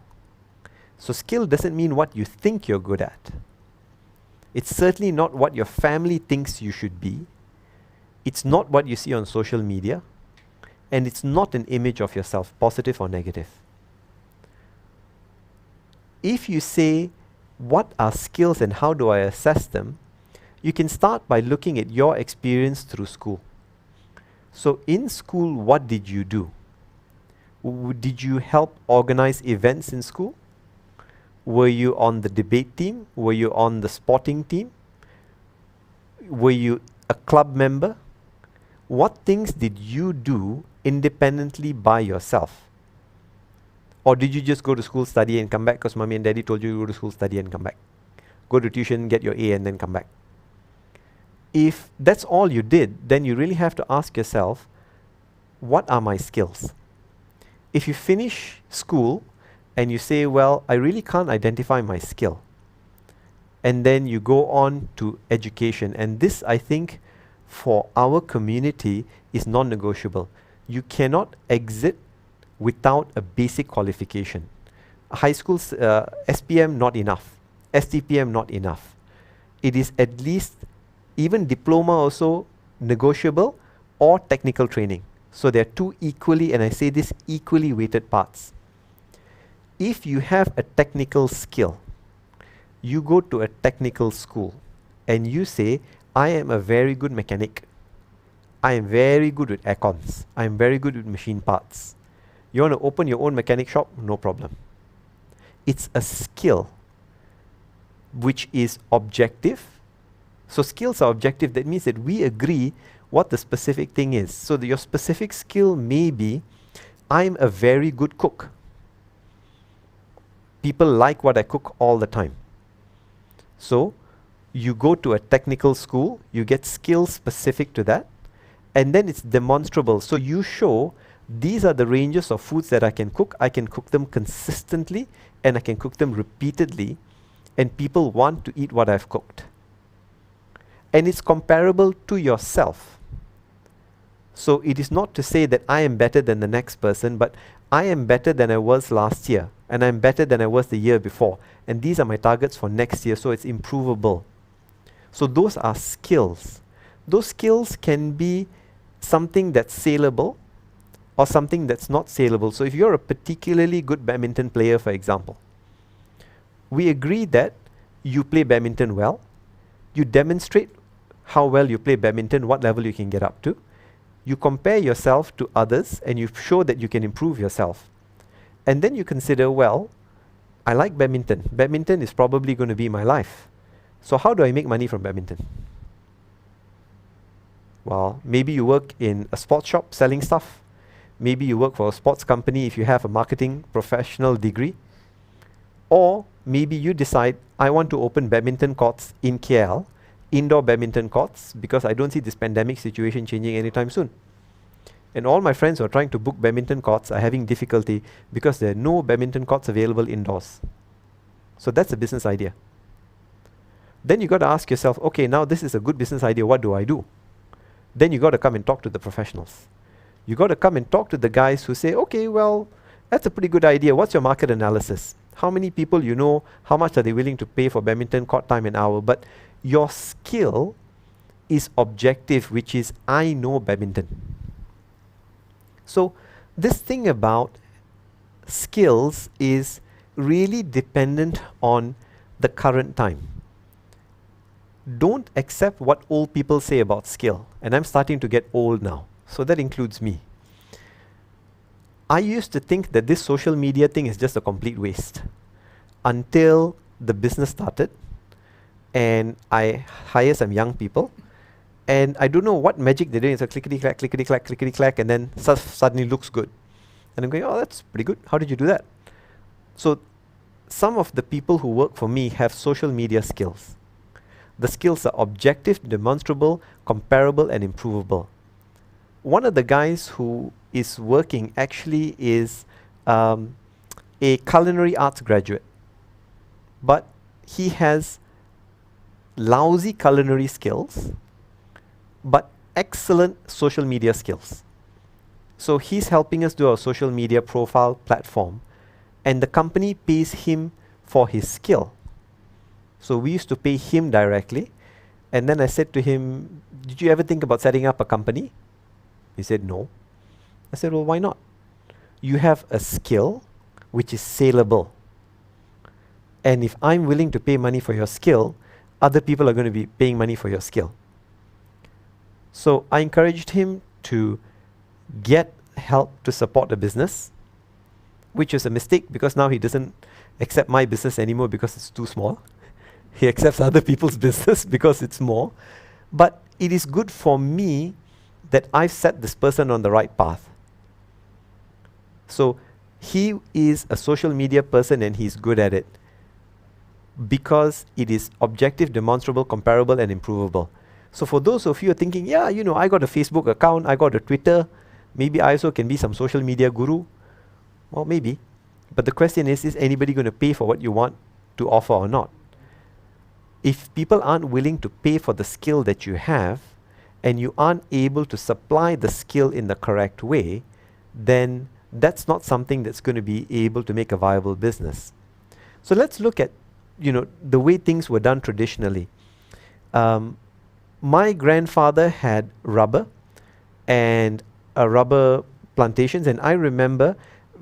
So skill doesn't mean what you think you're good at. It's certainly not what your family thinks you should be. It's not what you see on social media. And it's not an image of yourself, positive or negative. If you say, what are skills and how do I assess them? You can start by looking at your experience through school. So in school, what did you do? Did you help organize events in school? Were you on the debate team? Were you on the sporting team? Were you a club member? What things did you do independently by yourself? Or did you just go to school, study and come back because mommy and daddy told you to go to school, study and come back? Go to tuition, get your A and then come back. If that's all you did, then you really have to ask yourself, what are my skills? If you finish school and you say, well, I really can't identify my skill, and then you go on to education, and this, I think, for our community is non-negotiable. You cannot exit without a basic qualification. High school, SPM not enough, STPM not enough. It is at least even diploma also negotiable, or technical training. So there are two equally, and I say this, equally weighted parts. If you have a technical skill, you go to a technical school and you say, I am a very good mechanic. I am very good with aircons. I am very good with machine parts. You want to open your own mechanic shop? No problem. It's a skill which is objective. So skills are objective. That means that we agree what the specific thing is. So your specific skill may be, I'm a very good cook. People like what I cook all the time. So you go to a technical school, you get skills specific to that, and then it's demonstrable. So you show, these are the ranges of foods that I can cook. I can cook them consistently, and I can cook them repeatedly, and people want to eat what I've cooked. And it's comparable to yourself. So it is not to say that I am better than the next person, but I am better than I was last year, and I'm better than I was the year before. And these are my targets for next year, so it's improvable. So those are skills. Those skills can be something that's saleable or something that's not saleable. So if you're a particularly good badminton player, for example, we agree that you play badminton well. You demonstrate how well you play badminton, what level you can get up to. You compare yourself to others and you show that you can improve yourself. And then you consider, well, I like badminton. Badminton is probably going to be my life. So how do I make money from badminton? Well, maybe you work in a sports shop selling stuff. Maybe you work for a sports company if you have a marketing professional degree. Or maybe you decide, I want to open badminton courts in KL, indoor badminton courts, because I don't see this pandemic situation changing anytime soon. And all my friends who are trying to book badminton courts are having difficulty because there are no badminton courts available indoors. So that's a business idea. Then you got to ask yourself, okay, now this is a good business idea, what do I do? Then you got to come and talk to the professionals. You got to come and talk to the guys who say, okay, well, that's a pretty good idea. What's your market analysis? How many people you know? How much are they willing to pay for badminton court time an hour? But your skill is objective, which is, I know badminton. So this thing about skills is really dependent on the current time. Don't accept what old people say about skill. And I'm starting to get old now. So that includes me. I used to think that this social media thing is just a complete waste until the business started and I hire some young people and I don't know what magic they're doing. It's a clickety-clack, clickety-clack, clickety-clack, and then suddenly looks good. And I'm going, oh, that's pretty good. How did you do that? So some of the people who work for me have social media skills. The skills are objective, demonstrable, comparable, and improvable. One of the guys who is working actually is a culinary arts graduate, but he has lousy culinary skills, but excellent social media skills. So he's helping us do our social media profile platform, and the company pays him for his skill. So we used to pay him directly, and then I said to him, did you ever think about setting up a company? He said, no. I said, well, why not? You have a skill which is saleable. And if I'm willing to pay money for your skill, other people are going to be paying money for your skill. So I encouraged him to get help to support the business, which is a mistake because now he doesn't accept my business anymore because it's too small. He accepts other people's business because it's more. But it is good for me that I've set this person on the right path. So he is a social media person and he's good at it because it is objective, demonstrable, comparable, and improvable. So for those of you who are thinking, yeah, you know, I got a Facebook account, I got a Twitter, maybe I also can be some social media guru. Well, maybe. But the question is anybody going to pay for what you want to offer or not? If people aren't willing to pay for the skill that you have, and you aren't able to supply the skill in the correct way, then that's not something that's going to be able to make a viable business. So let's look at, you know, the way things were done traditionally. My grandfather had rubber and rubber plantations, and I remember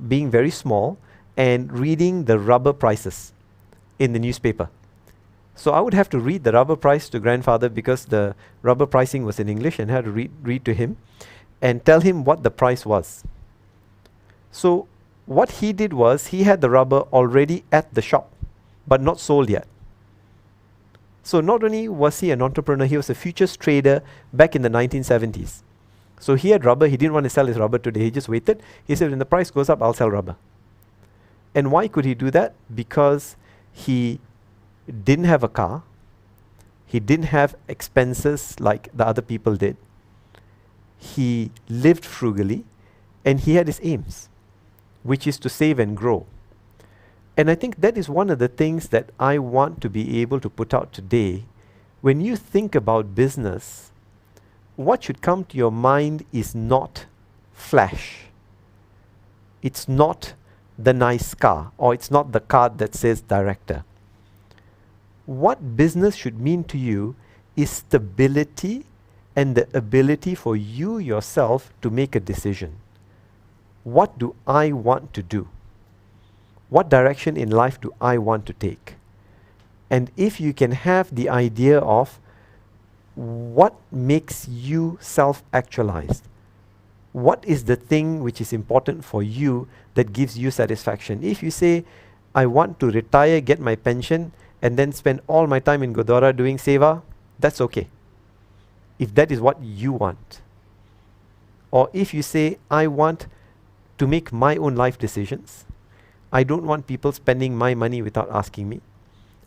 being very small and reading the rubber prices in the newspaper. So I would have to read the rubber price to grandfather because the rubber pricing was in English, and I had to read to him and tell him what the price was. So what he did was he had the rubber already at the shop but not sold yet. So not only was he an entrepreneur, he was a futures trader back in the 1970s. So he had rubber, he didn't want to sell his rubber today, he just waited. He said, when the price goes up, I'll sell rubber. And why could he do that? Because he didn't have a car, he didn't have expenses like the other people did, he lived frugally, and he had his aims, which is to save and grow. And I think that is one of the things that I want to be able to put out today. When you think about business, what should come to your mind is not flash. It's not the nice car, or it's not the card that says director. What business should mean to you is stability and the ability for you yourself to make a decision. What do I want to do? What direction in life do I want to take? And if you can have the idea of what makes you self-actualized, what is the thing which is important for you that gives you satisfaction? If you say, I want to retire, get my pension, and then spend all my time in Gurdwara doing seva, that's okay. If that is what you want. Or if you say, I want to make my own life decisions, I don't want people spending my money without asking me.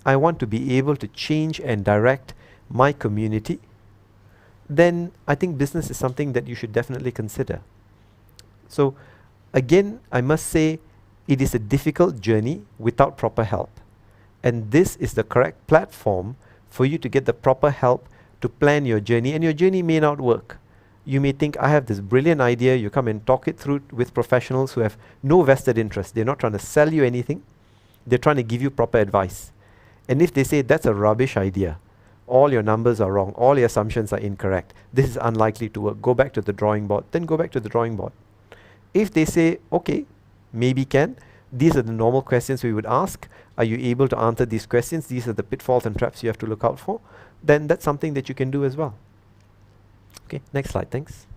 I want to be able to change and direct my community, then I think business is something that you should definitely consider. So again, I must say it is a difficult journey without proper help. And this is the correct platform for you to get the proper help to plan your journey. And your journey may not work. You may think, I have this brilliant idea. You come and talk it through with professionals who have no vested interest. They're not trying to sell you anything. They're trying to give you proper advice. And if they say that's a rubbish idea, all your numbers are wrong, all your assumptions are incorrect, this is unlikely to work, go back to the drawing board, then go back to the drawing board. If they say, okay, maybe can, these are the normal questions we would ask. Are you able to answer these questions? These are the pitfalls and traps you have to look out for. Then that's something that you can do as well. Okay, next slide, thanks.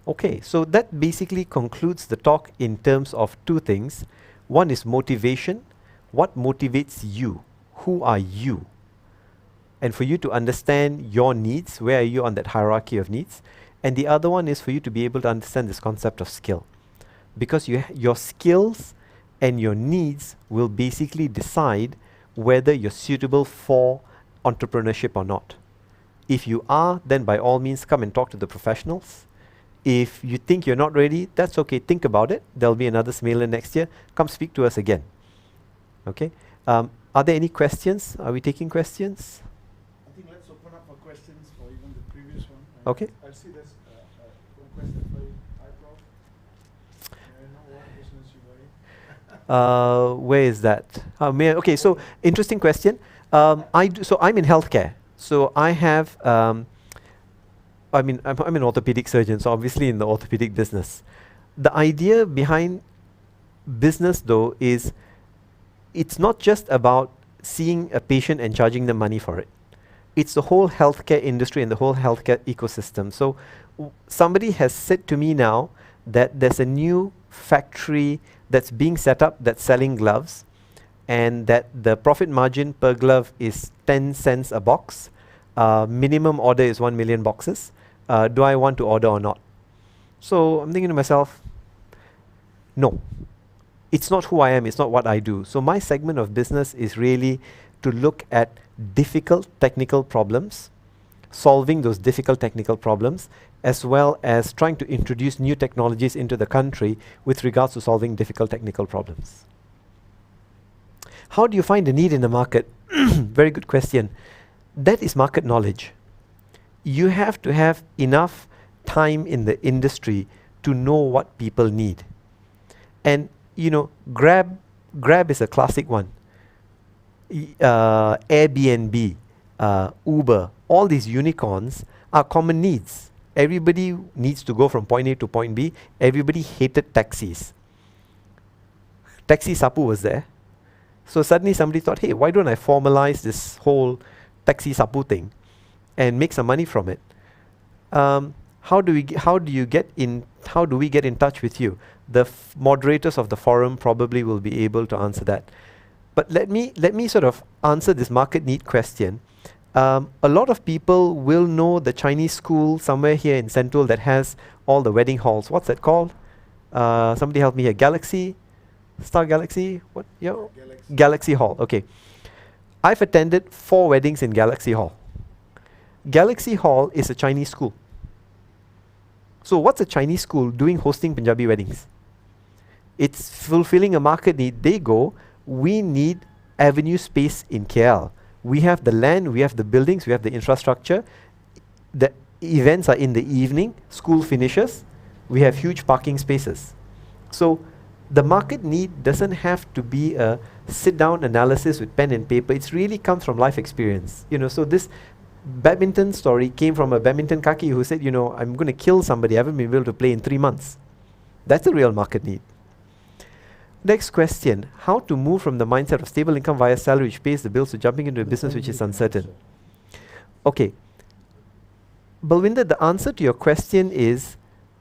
Okay, so that basically concludes the talk in terms of two things. One is motivation. What motivates you? Who are you? And for you to understand your needs, where are you on that hierarchy of needs? And the other one is for you to be able to understand this concept of skill. Because your skills and your needs will basically decide whether you're suitable for entrepreneurship or not. If you are, then by all means come and talk to the professionals. If you think you're not ready, that's okay, think about it. There'll be another Semelan next year. Come speak to us again. Okay. Are there any questions? Are we taking questions? I think let's open up for questions for even the previous one. Okay. I see there's one question for you. Hi, Prof. May I know what business you are in? Where is that? Okay, so interesting question. So I'm in healthcare. So I have, I'm an orthopedic surgeon, so obviously in the orthopedic business. The idea behind business though is it's not just about seeing a patient and charging them money for it. It's the whole healthcare industry and the whole healthcare ecosystem. So somebody has said to me now that there's a new factory that's being set up that's selling gloves, and that the profit margin per glove is 10 cents a box. Minimum order is 1 million boxes. Do I want to order or not? So I'm thinking to myself, no. It's not who I am, it's not what I do. So my segment of business is really to look at difficult technical problems, solving those difficult technical problems, as well as trying to introduce new technologies into the country with regards to solving difficult technical problems. How do you find a need in the market? Very good question. That is market knowledge. You have to have enough time in the industry to know what people need. And you know, Grab is a classic one. Airbnb, Uber, all these unicorns are common needs. Everybody needs to go from point A to point B. Everybody hated taxis. Taxi Sapu was there. So suddenly somebody thought, hey, why don't I formalize this whole taxi Sapu thing and make some money from it? How do we get in touch with you? The moderators of the forum probably will be able to answer that. But let me sort of answer this market need question. A lot of people will know the Chinese school somewhere here in Sentul that has all the wedding halls. What's that called? Somebody help me here. Galaxy? Star Galaxy? What? Yeah. Galaxy Hall. Okay. I've attended 4 weddings in Galaxy Hall. Galaxy Hall is a Chinese school. So what's a Chinese school doing hosting Punjabi weddings? It's fulfilling a market need. They go, we need avenue space in KL. We have the land, we have the buildings, we have the infrastructure. The events are in the evening, school finishes. We have huge parking spaces. So the market need doesn't have to be a sit-down analysis with pen and paper. It really comes from life experience. You know, so this badminton story came from a badminton kaki who said, you know, I'm going to kill somebody. I haven't been able to play in 3 months. That's a real market need. Next question. How to move from the mindset of stable income via salary which pays the bills to jumping into a business which is uncertain? Okay. Balwinder, the answer to your question is,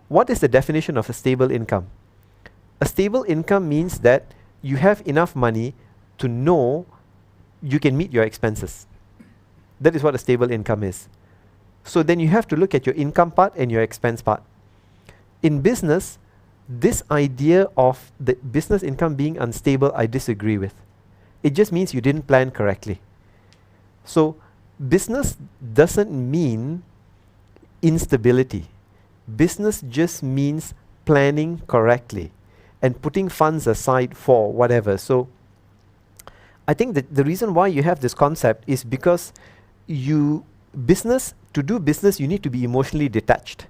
what is the definition of a stable income? A stable income means that you have enough money to know you can meet your expenses. That is what a stable income is. So then you have to look at your income part and your expense part. In business, this idea of the business income being unstable, I disagree with. It just means you didn't plan correctly. So business doesn't mean instability. Business just means planning correctly and putting funds aside for whatever. So I think that the reason why you have this concept is because to do business, you need to be emotionally detached.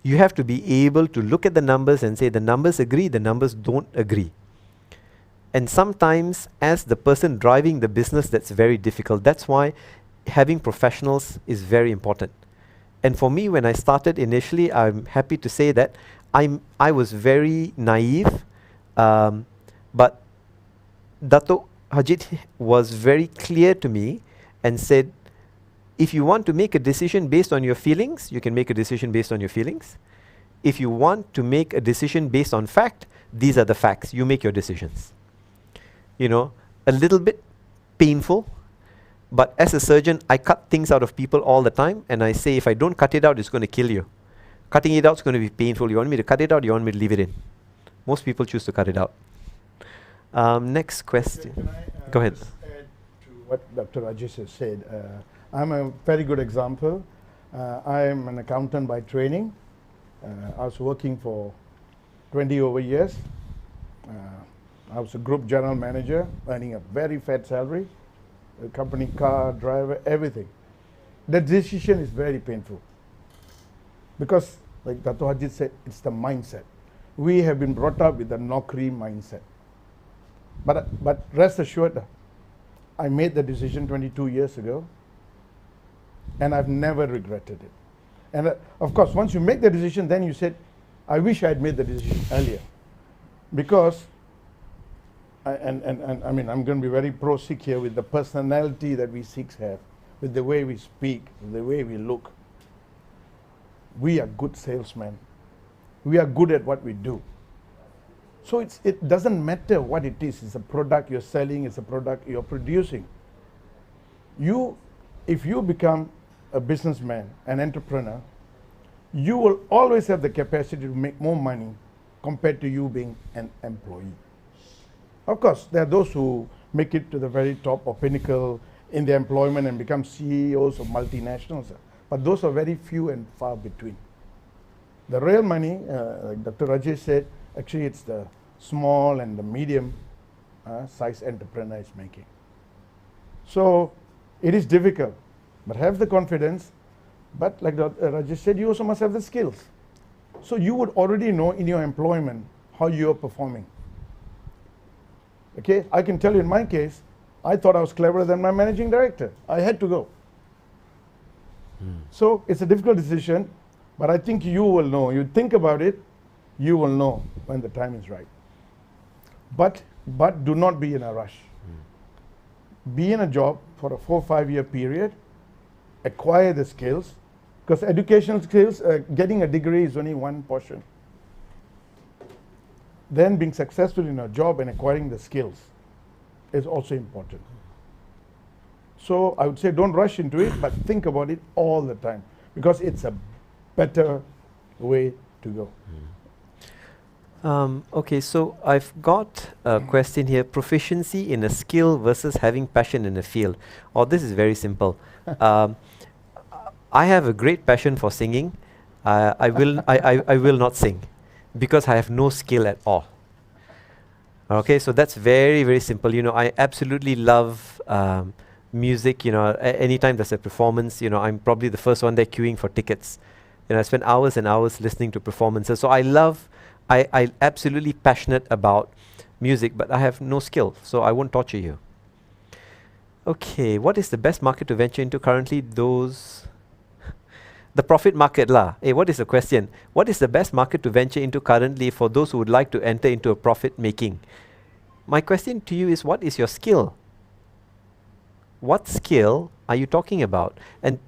You have to be able to look at the numbers and say the numbers agree, the numbers don't agree. And sometimes as the person driving the business, that's very difficult. That's why having professionals is very important. And for me, when I started initially, I'm happy to say that I was very naive, but Dato Hajit was very clear to me and said, if you want to make a decision based on your feelings, you can make a decision based on your feelings. If you want to make a decision based on fact, these are the facts. You make your decisions. You know, a little bit painful, but as a surgeon, I cut things out of people all the time, and I say, if I don't cut it out, it's going to kill you. Cutting it out is going to be painful. You want me to cut it out, you want me to leave it in? Most people choose to cut it out. Next question. Can I, Go ahead. just add to what Dr. Rajesh has said? I'm a very good example. I am an accountant by training. I was working for 20 over years. I was a group general manager, earning a very fat salary, a company car, driver, everything. The decision is very painful. Because, like Dr. Hajit said, it's the mindset. We have been brought up with the Nokri mindset. But rest assured, I made the decision 22 years ago, and I've never regretted it. And of course, once you make the decision, then you said, I wish I had made the decision earlier. Because, I mean, I'm going to be very pro-Sikh here with the personality that we Sikhs have, with the way we speak, the way we look. We are good salesmen. We are good at what we do. So it doesn't matter what it is. It's a product you're selling, it's a product you're producing. If you become a businessman, an entrepreneur, you will always have the capacity to make more money compared to you being an employee. Of course, there are those who make it to the very top or pinnacle in their employment and become CEOs of multinationals, but those are very few and far between. The real money, like Dr. Rajesh said, actually it's the small and the medium size entrepreneur is making. So it is difficult, but have the confidence. But like Dr. Rajesh said, you also must have the skills. So you would already know in your employment how you are performing. Okay, I can tell you in my case, I thought I was cleverer than my managing director. I had to go. So it's a difficult decision, but I think you will know. You think about it, you will know when the time is right. But do not be in a rush. Be in a job for a 4 or 5 year period, acquire the skills, because educational skills, getting a degree is only one portion. Then being successful in a job and acquiring the skills is also important. So I would say don't rush into it, but think about it all the time, because it's a better way to go. Okay, so I've got a question here. Proficiency in a skill versus having passion in a field. Oh, this is very simple. I have a great passion for singing. I will not sing because I have no skill at all. Okay, so that's very, very simple. You know, I absolutely love music. You know, anytime there's a performance, you know, I'm probably the first one there queuing for tickets. You know, I spend hours and hours listening to performances. So I'm absolutely passionate about music, but I have no skill, so I won't torture you. Okay, what is the best market to venture into currently? The profit market lah. Hey, what is the question? What is the best market to venture into currently for those who would like to enter into a profit making? My question to you is, what is your skill? What skill are you talking about? And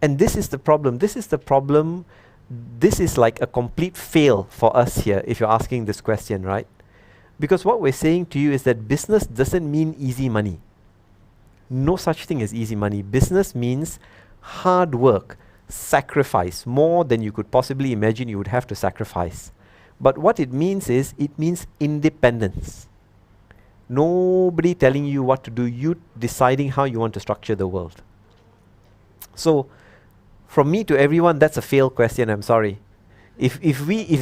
this is the problem. This is the problem. This is like a complete fail for us here if you're asking this question, right? Because what we're saying to you is that business doesn't mean easy money. No such thing as easy money. Business means hard work, sacrifice, more than you could possibly imagine you would have to sacrifice. But what it means is, it means independence. Nobody telling you what to do, you deciding how you want to structure the world. So, from me to everyone, that's a failed question, I'm sorry. If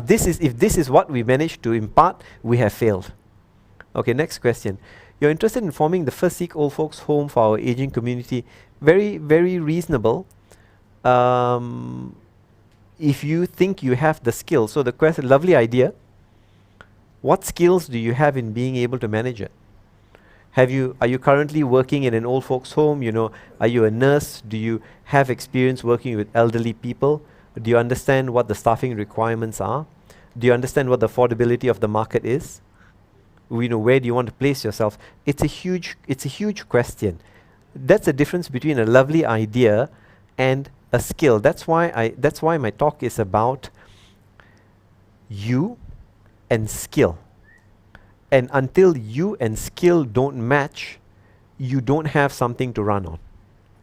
this is what we managed to impart, we have failed. Okay, next question. You're interested in forming the first Sikh old folks home for our aging community. Very, very reasonable. If you think you have the skills. So the question, lovely idea. What skills do you have in being able to manage it? Are you currently working in an old folks home? You know, are you a nurse? Do you have experience working with elderly people? Do you understand what the staffing requirements are? Do you understand what the affordability of the market is? You know, where do you want to place yourself? It's a huge question. That's the difference between a lovely idea and a skill. That's why my talk is about you and skill. And until you and skill don't match, you don't have something to run on.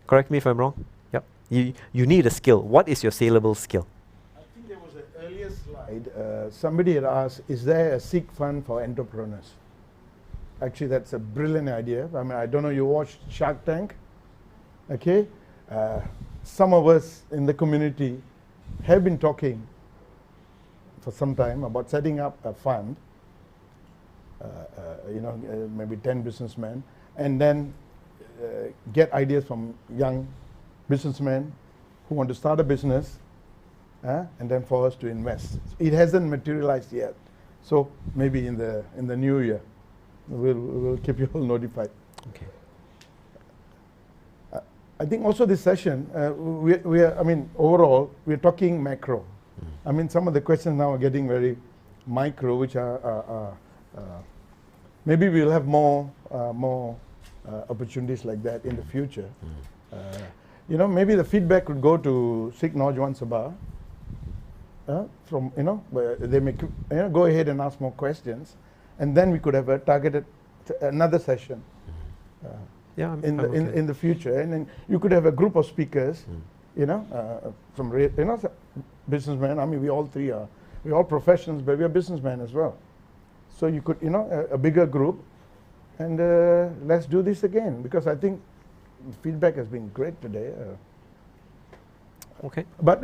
Correct me if I'm wrong? Yep. You need a skill. What is your saleable skill? I think there was an earlier slide. Somebody had asked, is there a Sikh fund for entrepreneurs? Actually, that's a brilliant idea. I mean, I don't know, you watched Shark Tank? Okay? Some of us in the community have been talking for some time about setting up a fund, maybe 10 businessmen, and then get ideas from young businessmen who want to start a business, and then for us to invest. It hasn't materialized yet, so maybe in the new year, we'll keep you all notified. Okay. I think also this session, overall, we're talking macro. I mean, some of the questions now are getting very micro, which are maybe we'll have more opportunities like that in the future. Maybe the feedback could go to Sikh Naujawan Sabha. Where they may go ahead and ask more questions, and then we could have a targeted another session. In the future, and then you could have a group of speakers, from businessmen. I mean, we're all professionals, but we are businessmen as well. So you could, a bigger group, and let's do this again, because I think feedback has been great today. Okay. But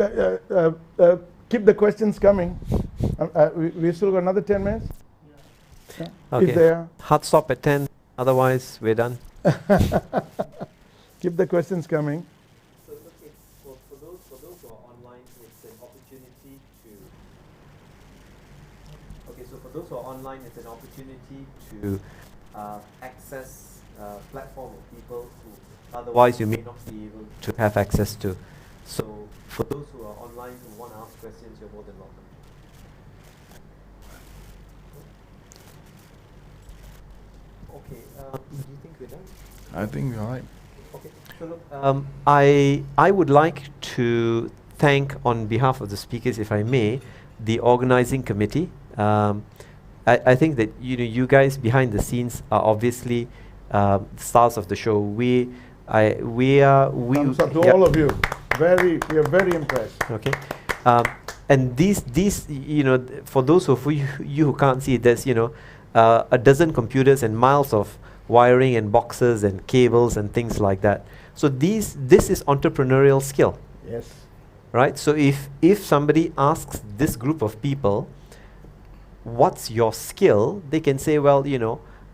keep the questions coming. We still got another 10 minutes. Yeah. Okay. Hard stop at 10. Otherwise, we're done. Keep the questions coming. So look, for those who are online, it's an opportunity to. Okay, so for those who are online, it's an opportunity to access a platform of people who otherwise you may not be able to have access to. So for those who are online who want to ask questions, you're more than welcome. Okay, do you think we're done? I think we're all right. Okay. So look, I would like to thank, on behalf of the speakers, if I may, the organizing committee. I think that you guys behind the scenes are obviously stars of the show. We Thumbs up to all of you. We are very impressed. Okay. And these for those of you who can't see, there's a dozen computers and miles of wiring and boxes and cables and things like that. So this is entrepreneurial skill. Yes. Right? So if somebody asks this group of people, what's your skill? They can say, well,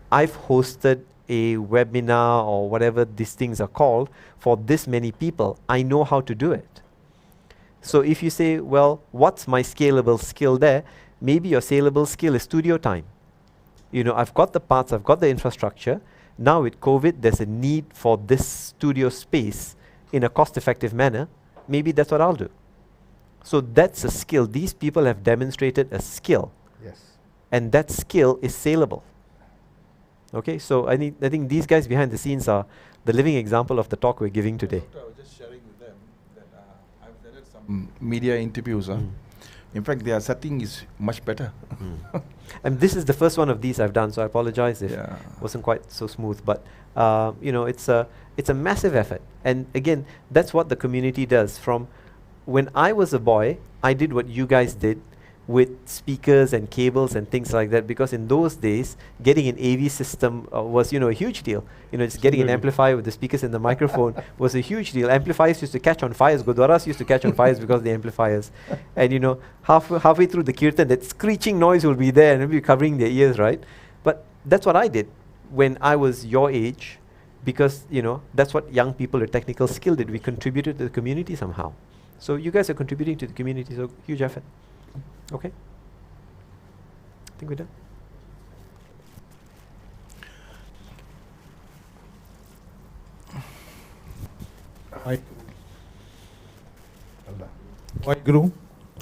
I've hosted a webinar or whatever these things are called for this many people. I know how to do it. So if you say, well, what's my scalable skill there? Maybe your scalable skill is studio time. I've got the parts, I've got the infrastructure. Now with COVID, there's a need for this studio space in a cost-effective manner. Maybe that's what I'll do. So that's a skill. These people have demonstrated a skill. Yes. And that skill is saleable. Okay, so I think these guys behind the scenes are the living example of the talk we're giving today. I was just sharing with them that I've done some media interviews. In fact, their setting is much better. And this is the first one of these I've done, so I apologize if it wasn't quite so smooth. But it's a massive effort. And again, that's what the community does. From when I was a boy, I did what you guys did. with speakers and cables and things like that, because in those days getting an AV system was a huge deal. Just getting an amplifier with the speakers and the microphone was a huge deal. Amplifiers used to catch on fires. Gurdwaras used to catch on fires because of the amplifiers. And halfway through the kirtan, that screeching noise will be there and it'll be covering their ears, right? But that's what I did when I was your age, because that's what young people with technical skill did. We contributed to the community somehow. So you guys are contributing to the community, so huge effort. Okay, I think we're done.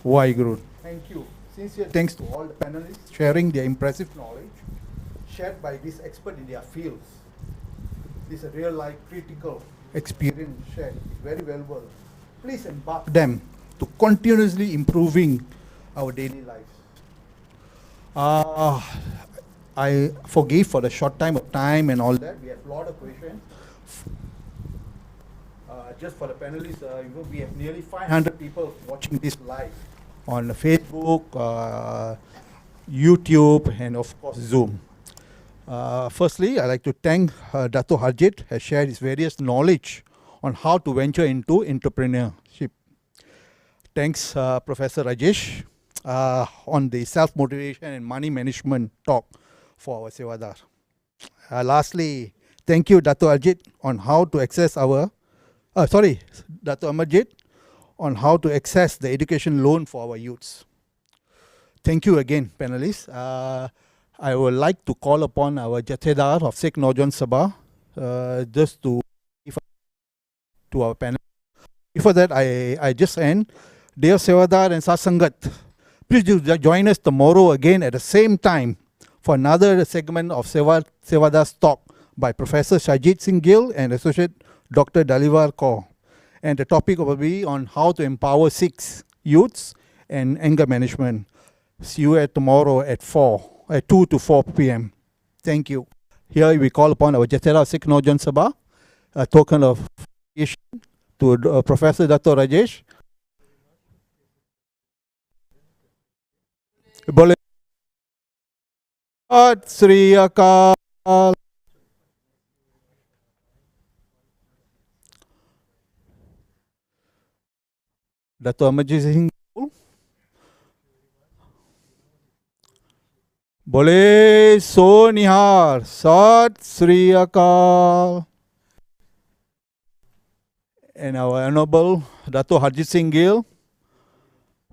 Waheguru. Thank you. Sincere thanks to all the panelists sharing their impressive knowledge shared by this expert in their fields. This is a real life critical experience shared. It's very valuable. Please embark them to continuously improving our daily lives. I forgive for the short time and all that. We have a lot of questions. Just for the panelists, we have nearly 500 people watching this live on Facebook, YouTube, and of course Zoom. Firstly, I'd like to thank Dato Harjit has shared his various knowledge on how to venture into entrepreneurship. Thanks, Professor Rajesh, on the self-motivation and money management talk for our Sewadar. Lastly, thank you, Dato Harjit, on how to access Dato Amarjit, on how to access the education loan for our youths. Thank you again, panelists. I would like to call upon our Jathedar of Sikh Naujawan Sabha just to our panel. Before that, I just end. Dear Sewadar and Satsangat, please do join us tomorrow again at the same time for another segment of Sewadar's talk by Professor Shajit Singh Gill and Associate Dr. Dalivar Kaur. And the topic will be on how to empower Sikhs, youths, and anger management. See you tomorrow at 2 to 4 p.m. Thank you. Here we call upon our Jathedar Sikh Naujawan Sabha, a token of appreciation to Professor Dato Rajesh. Bole Sri Akal. Dato Amarjit Singh. Bole So Nihar. Sat Sri Akal. And our Honorable Dato Harjit Singh Gill.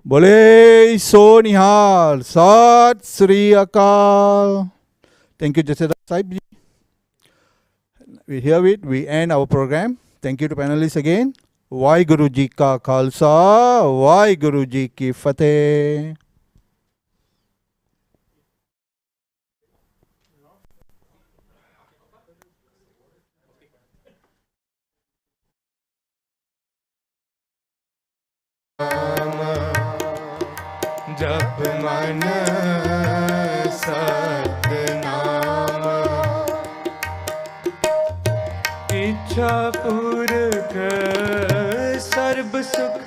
Bole So Nihar. Sat Sri Akal. Thank you, Jathedar Sahib. We end our program. Thank you to panelists again. Waheguru Ji Ka Khalsa, Waheguru Ji Ki Fateh. जप मन सतनाम इच्छा पूरक SERB सुख